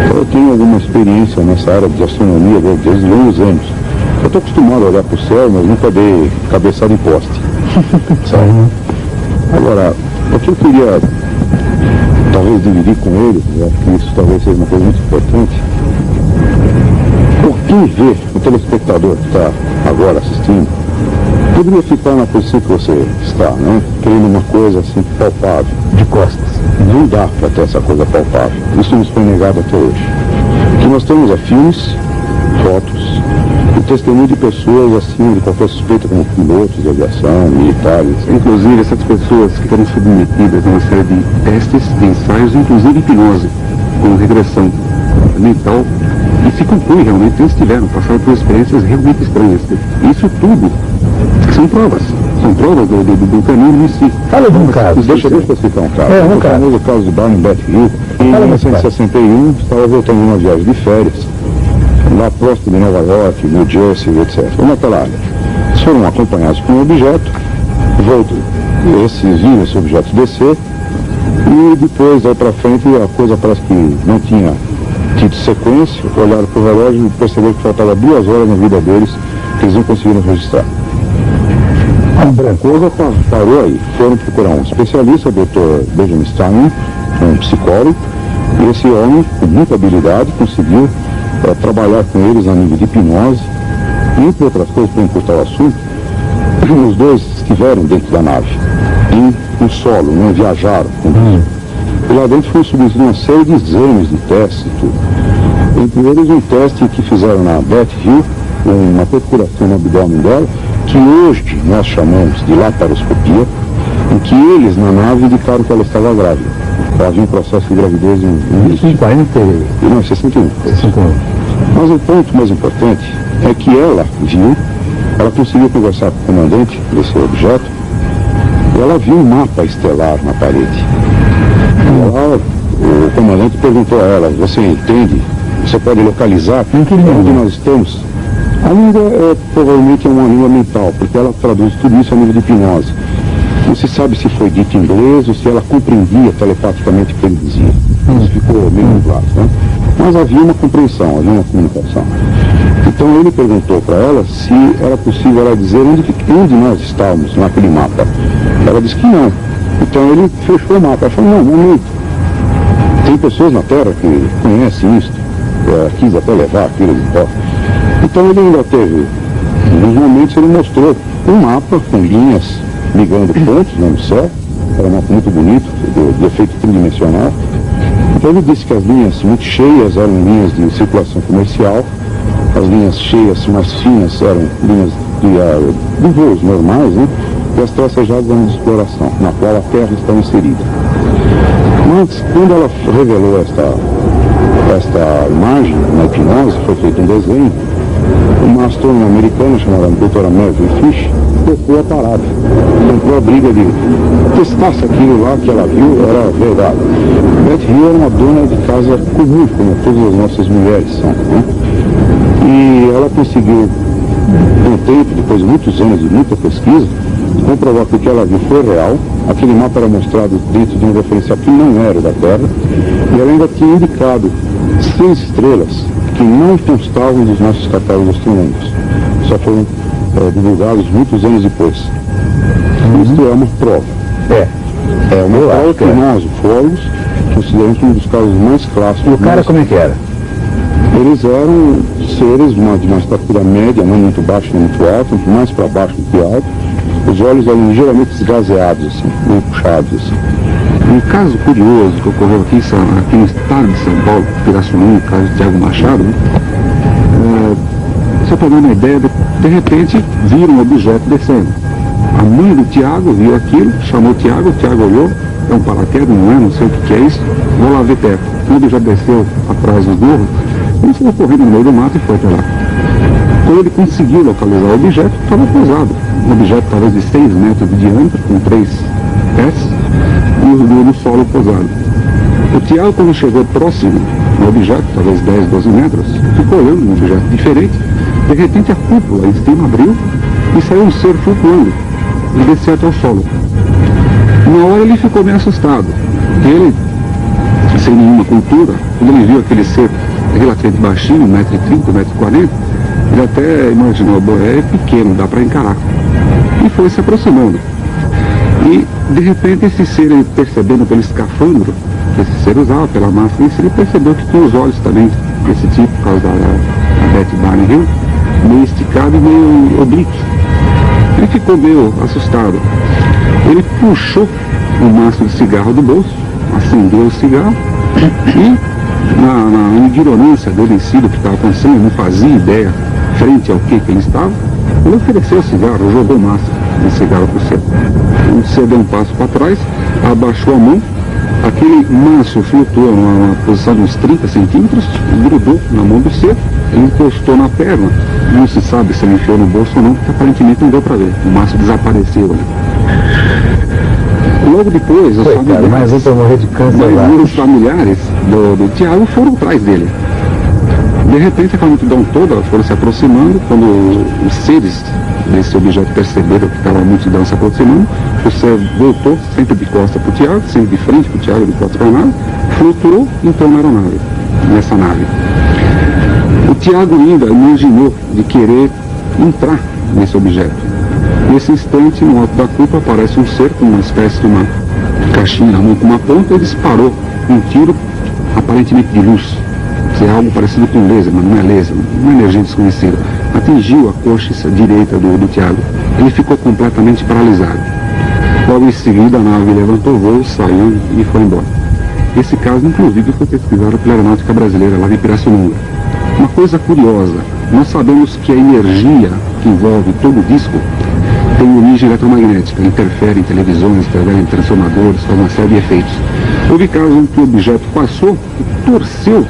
Então eu tenho alguma experiência nessa área de astronomia desde longos anos. Eu estou acostumado a olhar para o céu, mas nunca dei cabeçada em poste. Sabe? Agora, o que eu queria talvez dividir com ele, eu acho que isso talvez seja uma coisa muito importante. Por quem vê, o telespectador que está agora assistindo, poderia ficar na posição que você está, né? Querendo uma coisa assim palpável, de costas. Não dá para ter essa coisa palpável. Isso nos foi negado até hoje. O que nós temos é filmes, fotos, o testemunho de pessoas acima de qualquer suspeita, como pilotos de aviação, militares. Inclusive, essas pessoas que foram submetidas a uma série de testes, de ensaios, inclusive hipnose, com regressão mental, e se conclui realmente que eles passaram por experiências realmente estranhas. Isso tudo são provas do caminho em si. Fala de um caso. Deixa eu citar um caso. Um caso. O caso de Barney Beth Hill, em 1961, estava voltando de uma viagem de férias, lá próximo de Nova York, New Jersey, etc. Naquela área. Eles foram acompanhados por um objeto, viram esse objeto descer, e depois, daí para frente, a coisa parece que não tinha tido sequência, olharam para o relógio e perceberam que faltava 2 horas na vida deles, que eles não conseguiram registrar. A coisa parou aí. Foram procurar um especialista, o Dr. Benjamin Stein, um psicólogo, e esse homem, com muita habilidade, conseguiu trabalhar com eles a nível de hipnose, e, entre outras coisas, para encurtar o assunto, os dois estiveram dentro da nave, no solo, não viajaram. E lá dentro foi submetido uma série de exames, de testes e tudo. Entre eles, um teste que fizeram na Beth Hill, uma perfuração no abdômen dela, que hoje nós chamamos de laparoscopia, em que eles, na nave, indicaram que ela estava grávida. Havia um processo de gravidez em 61. Mas o ponto mais importante é que ela conseguiu conversar com o comandante desse objeto, e ela viu um mapa estelar na parede. O comandante perguntou a ela: você entende? Você pode localizar onde nós estamos? A língua provavelmente é uma língua mental, porque ela traduz tudo isso a nível de hipnose. Não se sabe se foi dito em inglês ou se ela compreendia telepaticamente o que ele dizia. Isso ficou meio nublado, né? Mas havia uma compreensão, havia uma comunicação. Então ele perguntou para ela se era possível ela dizer onde nós estávamos naquele mapa. Ela disse que não. Então ele fechou o mapa. Ela falou: não, momento. Tem pessoas na Terra que conhecem isso. Quis até levar aquilo de volta. Então ele ainda teve, nos momentos ele mostrou um mapa com linhas ligando pontos no céu. Era um mapa muito bonito, de efeito tridimensional. Então ele disse que as linhas muito cheias eram linhas de circulação comercial, as linhas cheias mais finas eram linhas de voos normais, né? E as tracejadas eram de exploração, na qual a Terra está inserida. Mas quando ela revelou esta imagem na hipnose, foi feito um desenho, uma astrônoma americana chamada doutora Melvin Fish tocou a parada, comprou a briga de testar se aquilo lá que ela viu era verdade. Beth Hill era uma dona de casa comum, como todas as nossas mulheres são, né? E ela conseguiu, com o tempo, depois de muitos anos de muita pesquisa, comprovou que o que ela viu foi real. Aquele mapa era mostrado dentro de um referencial que não era da Terra, e ela ainda tinha indicado 6 estrelas que não constavam dos nossos catálogos astronômicos. Só foram divulgados muitos anos depois. Isto é uma prova. É uma prova que nós, ufólogos, consideramos um dos casos mais clássicos. E o cara como é que era? Eles eram seres de uma estatura média, não muito baixo, não muito alto, mais para baixo do que alto. Os olhos eram ligeiramente esgazeados, assim, meio puxados. Assim. Um caso curioso que ocorreu aqui no estado de São Paulo, Pirassununga, o caso de Tiago Machado, né? Só para dar uma ideia, de repente viram um objeto descendo. A mãe do Tiago viu aquilo, chamou o Tiago olhou, é um paraquedas, não sei o que é isso, vou lá ver perto. Quando já desceu atrás do morro, ele foi correndo no meio do mato e foi até lá. Quando ele conseguiu localizar o objeto, estava pousado. Um objeto talvez de 6 metros de diâmetro, com 3 pés, e no solo pousado. O Tiago, quando chegou próximo do objeto, talvez 10, 12 metros, ficou olhando um objeto diferente. De repente a cúpula em cima abriu e saiu um ser flutuando e desceu até o solo. Na hora ele ficou meio assustado. Ele, sem nenhuma cultura, quando ele viu aquele ser relativamente baixinho, 1,30 m, 1,40 m, ele até imaginou, é pequeno, dá para encarar. E foi se aproximando. E, de repente, esse ser, ele percebendo pelo escafandro que esse ser usava, pela máscara, ele percebeu que tinha os olhos também desse tipo, por causa da Betty Barney Hill, meio esticado e meio oblíquo. Ele ficou meio assustado. Ele puxou um maço de cigarro do bolso, acendeu o cigarro e, na ignorância dele em si do que estava acontecendo, não fazia ideia frente ao que ele estava, ele ofereceu o cigarro, jogou massa de cigarro para o céu. O céu deu um passo para trás, abaixou a mão, aquele maço flutuou numa posição de uns 30 centímetros, grudou na mão do ser, ele encostou na perna, não se sabe se ele enfiou no bolso ou não, porque aparentemente não deu para ver, o maço desapareceu ali. Logo depois, os familiares do Tiago foram atrás dele. De repente, aquela multidão toda foram se aproximando. Quando os seres desse objeto perceberam que estava a multidão se aproximando, o ser voltou sempre de costas para o Tiago, sempre de frente para o Tiago, de costas para a nave, flutuou então na aeronave, nessa nave. O Tiago ainda imaginou de querer entrar nesse objeto. Nesse instante, no alto da cúpula, aparece um ser com uma espécie de uma caixinha na mão com uma ponta e disparou um tiro, aparentemente de luz. Que é algo parecido com laser, mas não é laser, uma energia desconhecida. Atingiu a coxa direita do Tiago. Ele ficou completamente paralisado. Logo em seguida, a nave levantou o voo, saiu e foi embora. Esse caso, inclusive, foi pesquisado pela Aeronáutica Brasileira, lá em Pirassununga. Uma coisa curiosa, nós sabemos que a energia que envolve todo o disco tem origem eletromagnética, interfere em televisões, interfere em transformadores, faz uma série de efeitos. Houve casos em que o objeto passou e torceu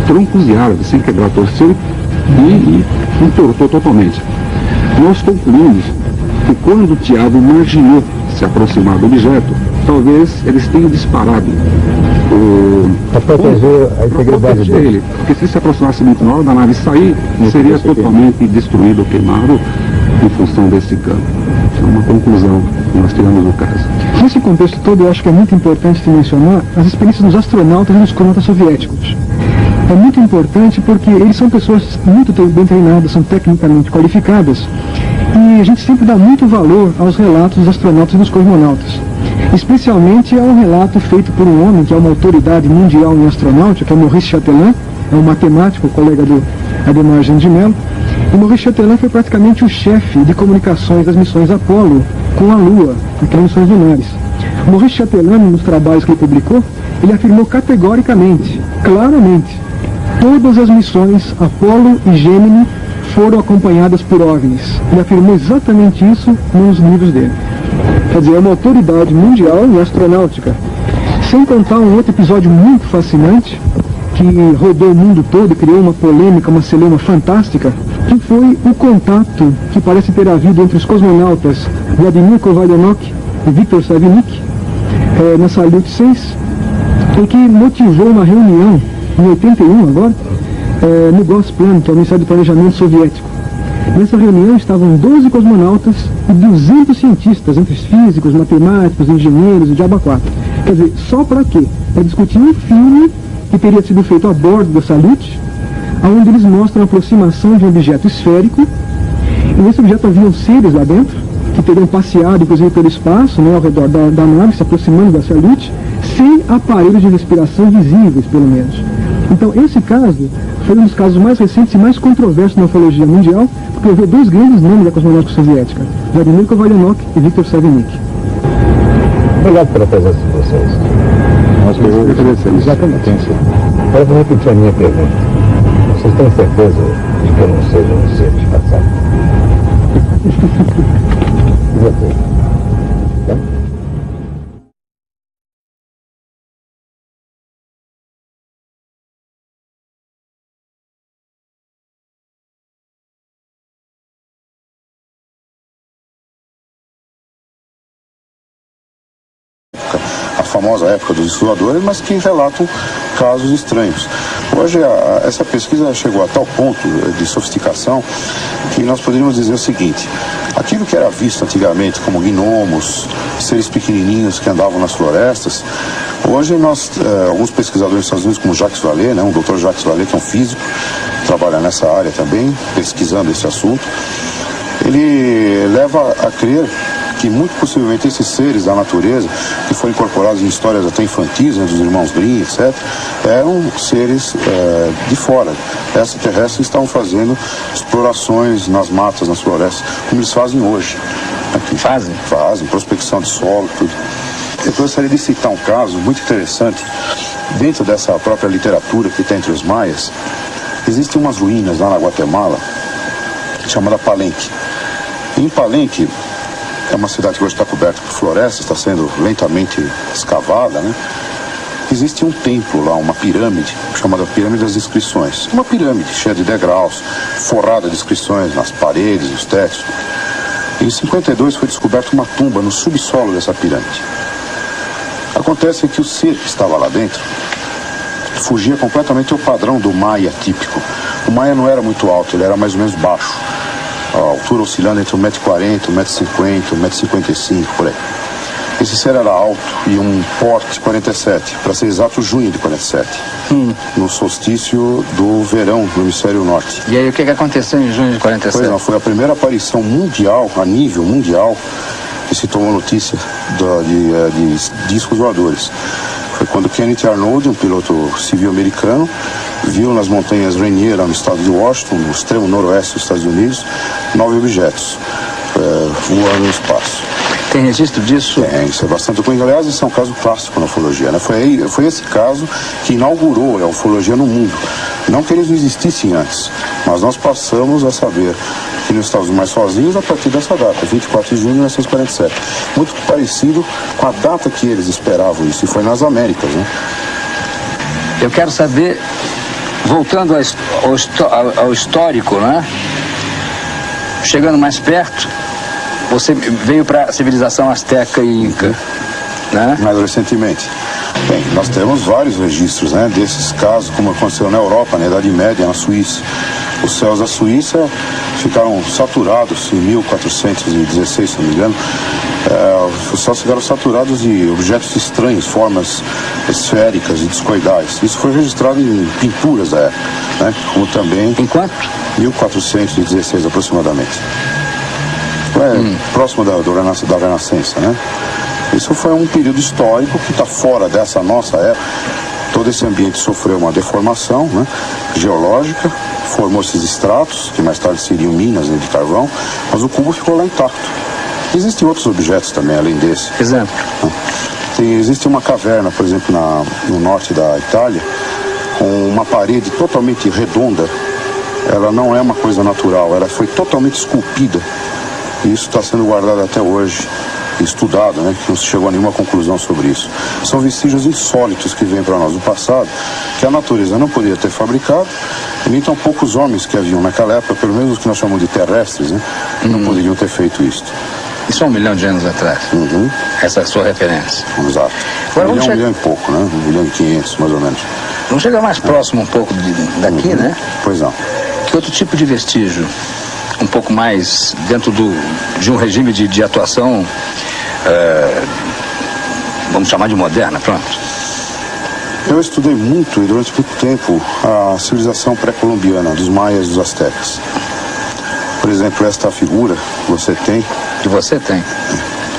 troncos de árvores, sem quebrar, torceu e entortou totalmente. Nós concluímos que quando o Tiago imaginou se aproximar do objeto, talvez eles tenham disparado para proteger a integridade dele. Porque se se aproximasse muito na hora da nave sair, seria totalmente destruído ou queimado em função desse campo. É uma conclusão que nós tiramos do caso. Nesse contexto todo, eu acho que é muito importante se mencionar as experiências dos astronautas e dos cosmonautas soviéticos. É muito importante porque eles são pessoas muito bem treinadas, são tecnicamente qualificadas, e a gente sempre dá muito valor aos relatos dos astronautas e dos cosmonautas. Especialmente ao relato feito por um homem que é uma autoridade mundial em astronáutica, que é Maurice Chatelain, é um matemático, colega do Ademar de Mello. E Maurice Chatelain foi praticamente o chefe de comunicações das missões Apollo com a Lua, aquelas missões lunares. Maurice Chatelain, nos trabalhos que ele publicou, ele afirmou categoricamente, claramente, todas as missões Apollo e Gemini foram acompanhadas por OVNIs. Ele afirmou exatamente isso nos livros dele. Quer dizer, é uma autoridade mundial em astronáutica. Sem contar um outro episódio muito fascinante, que rodou o mundo todo e criou uma polêmica, uma celeuma fantástica, que foi o contato que parece ter havido entre os cosmonautas Vladimir Kovalyanok e Viktor Savinik, na Salyut 6, e que motivou uma reunião, em 81 agora, no Gosplan, que é o Ministério do Planejamento Soviético. Nessa reunião estavam 12 cosmonautas e 200 cientistas, entre físicos, matemáticos, engenheiros e diabo 4. Quer dizer, só para quê? Para discutir um filme que teria sido feito a bordo da Salyut, onde eles mostram a aproximação de um objeto esférico, e nesse objeto haviam seres lá dentro, que teriam passeado, inclusive, pelo espaço, né, ao redor da nave, se aproximando da Salyut, sem aparelhos de respiração visíveis, pelo menos. Então, esse caso foi um dos casos mais recentes e mais controversos na ufologia mundial, porque houve dois grandes nomes da cosmonáutica soviética, Vladimir Kovalyonok e Viktor Savinik. Obrigado pela presença de vocês. Nós agradecemos. Exatamente. Eu vou repetir a minha pergunta. Vocês têm certeza de que eu não seja um ser disfarçado? E você? Tá? A famosa época dos exploradores, mas que relatam casos estranhos. Hoje, essa pesquisa chegou a tal ponto de sofisticação que nós poderíamos dizer o seguinte: aquilo que era visto antigamente como gnomos, seres pequenininhos que andavam nas florestas, hoje alguns pesquisadores dos Estados Unidos, como Jacques Vallée, né, um doutor Jacques Vallée, que é um físico, trabalha nessa área também, pesquisando esse assunto, ele leva a crer que muito possivelmente esses seres da natureza, que foram incorporados em histórias até infantis, né, dos irmãos Grimm, etc., eram seres de fora, extraterrestres, que estavam fazendo explorações nas matas, nas florestas, como eles fazem hoje. Aqui. Fazem, prospecção de solo, tudo. Eu gostaria de citar um caso muito interessante, dentro dessa própria literatura que tem entre os maias. Existem umas ruínas lá na Guatemala, chamada Palenque. Em Palenque, é uma cidade que hoje está coberta por florestas, está sendo lentamente escavada, né? Existe um templo lá, uma pirâmide, chamada Pirâmide das Inscrições. Uma pirâmide cheia de degraus, forrada de inscrições nas paredes, nos tetos. Em 52 foi descoberta uma tumba no subsolo dessa pirâmide. Acontece que o ser que estava lá dentro fugia completamente ao padrão do maia típico. O maia não era muito alto, ele era mais ou menos baixo. A altura oscilando entre 1,40 m, 1,50 m, 1,55 m, por aí. Esse ser era alto e um porte 47, para ser exato, junho de 47, no solstício do verão do hemisfério norte. E aí, o que aconteceu em junho de 47? Pois não, foi a primeira aparição mundial, a nível mundial, que se tomou notícia de discos voadores. Foi quando Kenneth Arnold, um piloto civil americano, viu nas montanhas Rainier, lá no estado de Washington, no extremo noroeste dos Estados Unidos, 9 objetos voando no espaço. Tem registro disso? Tem, isso é bastante ruim. Aliás, esse é um caso clássico na ufologia, né? Foi esse caso que inaugurou a ufologia no mundo. Não que eles não existissem antes, mas nós passamos a saber que não estávamos mais sozinhos a partir dessa data, 24 de junho de 1947. Muito parecido com a data que eles esperavam isso, e foi nas Américas, né? Eu quero saber, voltando ao histórico, né? Chegando mais perto, você veio para a civilização asteca e inca, né? Mais recentemente. Bem, nós temos vários registros, né, desses casos, como aconteceu na Europa, na Idade Média, na Suíça. Os céus da Suíça ficaram saturados em 1416, se não me engano. Os céus ficaram saturados de objetos estranhos, formas esféricas e discoidais. Isso foi registrado em pinturas da época, né, como também... Em quanto? 1416 aproximadamente. Próximo da Renascença, né? Isso foi um período histórico que está fora dessa nossa época. Todo esse ambiente sofreu uma deformação, né, geológica, formou esses estratos, que mais tarde seriam minas, né, de carvão, mas o cubo ficou lá intacto. Existem outros objetos também, além desse. Exemplo? Existe uma caverna, por exemplo, no norte da Itália, com uma parede totalmente redonda. Ela não é uma coisa natural, ela foi totalmente esculpida. E isso está sendo guardado até hoje, estudado, né, que não se chegou a nenhuma conclusão sobre isso. São vestígios insólitos que vêm para nós do passado, que a natureza não poderia ter fabricado, e nem tão poucos homens que haviam naquela época, pelo menos os que nós chamamos de terrestres, né, não poderiam ter feito isto. Isso é 1 milhão de anos atrás. Essa é a sua referência. Exato. Agora, 1 milhão e pouco, né? 1 milhão e 500, mais ou menos. Vamos chegar mais próximo um pouco daqui, né? Pois não. Que outro tipo de vestígio um pouco mais dentro de um regime de atuação, vamos chamar de moderna, pronto. Eu estudei muito e durante muito tempo a civilização pré-colombiana, dos maias e dos astecas. Por exemplo, esta figura que você tem... Que você tem?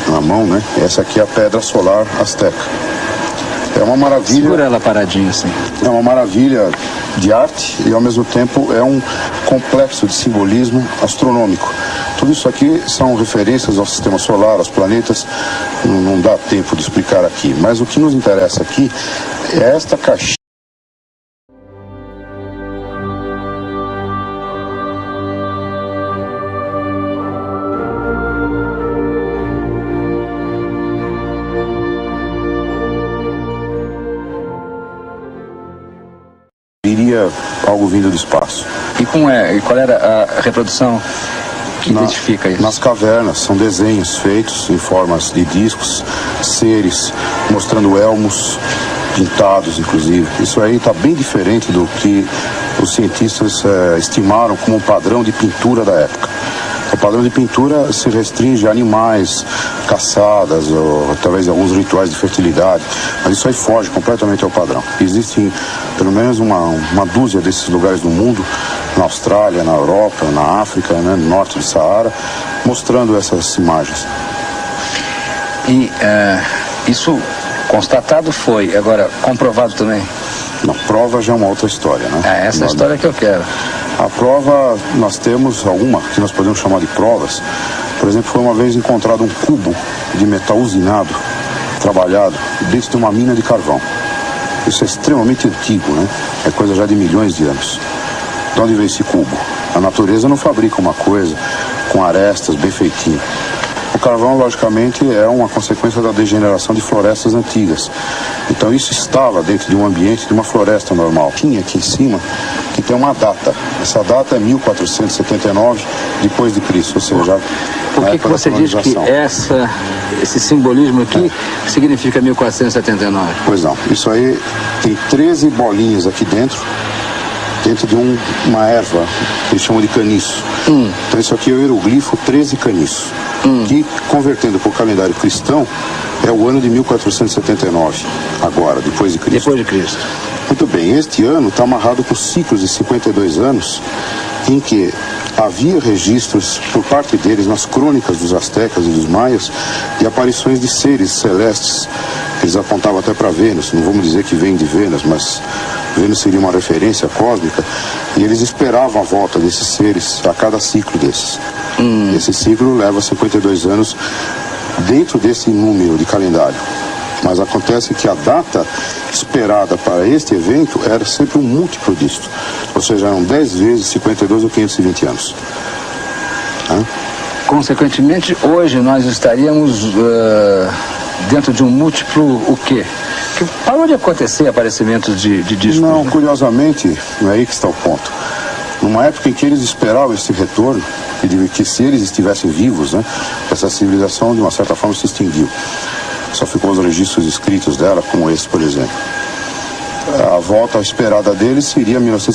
Na mão, né? Essa aqui é a pedra solar asteca. É uma maravilha... Segura ela paradinha assim. É uma maravilha de arte e ao mesmo tempo é um complexo de simbolismo astronômico. Tudo isso aqui são referências ao sistema solar, aos planetas, não dá tempo de explicar aqui. Mas o que nos interessa aqui é esta caixinha. Iria algo vindo do espaço. E qual era a reprodução que identifica isso? Nas cavernas, são desenhos feitos em formas de discos, seres, mostrando elmos pintados, inclusive. Isso aí está bem diferente do que os cientistas estimaram como um padrão de pintura da época. O padrão de pintura se restringe a animais, caçadas, ou através de alguns rituais de fertilidade, mas isso aí foge completamente ao padrão. Existem pelo menos uma dúzia desses lugares no mundo, na Austrália, na Europa, na África, né, no norte do Saara, mostrando essas imagens. E isso constatado foi, agora comprovado também? Na prova já é uma outra história, né? Essa é a história que eu quero. A prova, nós temos alguma que nós podemos chamar de provas. Por exemplo, foi uma vez encontrado um cubo de metal usinado, trabalhado, dentro de uma mina de carvão. Isso é extremamente antigo, né? É coisa já de milhões de anos. De onde veio esse cubo? A natureza não fabrica uma coisa com arestas bem feitinho. O carvão, logicamente, é uma consequência da degeneração de florestas antigas. Então isso estava dentro de um ambiente de uma floresta normal. Tinha aqui em cima que tem uma data. Essa data é 1479 depois de Cristo, ou seja, por que você diz que esse simbolismo aqui significa 1479? Pois não, isso aí tem 13 bolinhas aqui dentro de uma erva que eles chamam de caniço. Então isso aqui é o hieroglifo 13 caniço, que convertendo para o calendário cristão é o ano de 1479, agora, depois de Cristo. Depois de Cristo. Muito bem, este ano está amarrado com ciclos de 52 anos em que havia registros por parte deles nas crônicas dos astecas e dos maias de aparições de seres celestes. Eles apontavam até para Vênus, não vamos dizer que vem de Vênus, mas Vênus seria uma referência cósmica, e eles esperavam a volta desses seres a cada ciclo desses. Esse ciclo leva 52 anos dentro desse número de calendário. Mas acontece que a data esperada para este evento era sempre um múltiplo disto. Ou seja, eram 10 vezes 52 ou 520 anos. Consequentemente, hoje nós estaríamos dentro de um múltiplo o quê? Que parou de acontecer aparecimentos de discos. Não, né? Curiosamente, não é aí que está o ponto. Numa época em que eles esperavam esse retorno, que se eles estivessem vivos, né, essa civilização de uma certa forma se extinguiu. Só ficou os registros escritos dela, como esse, por exemplo. A volta esperada deles seria 1900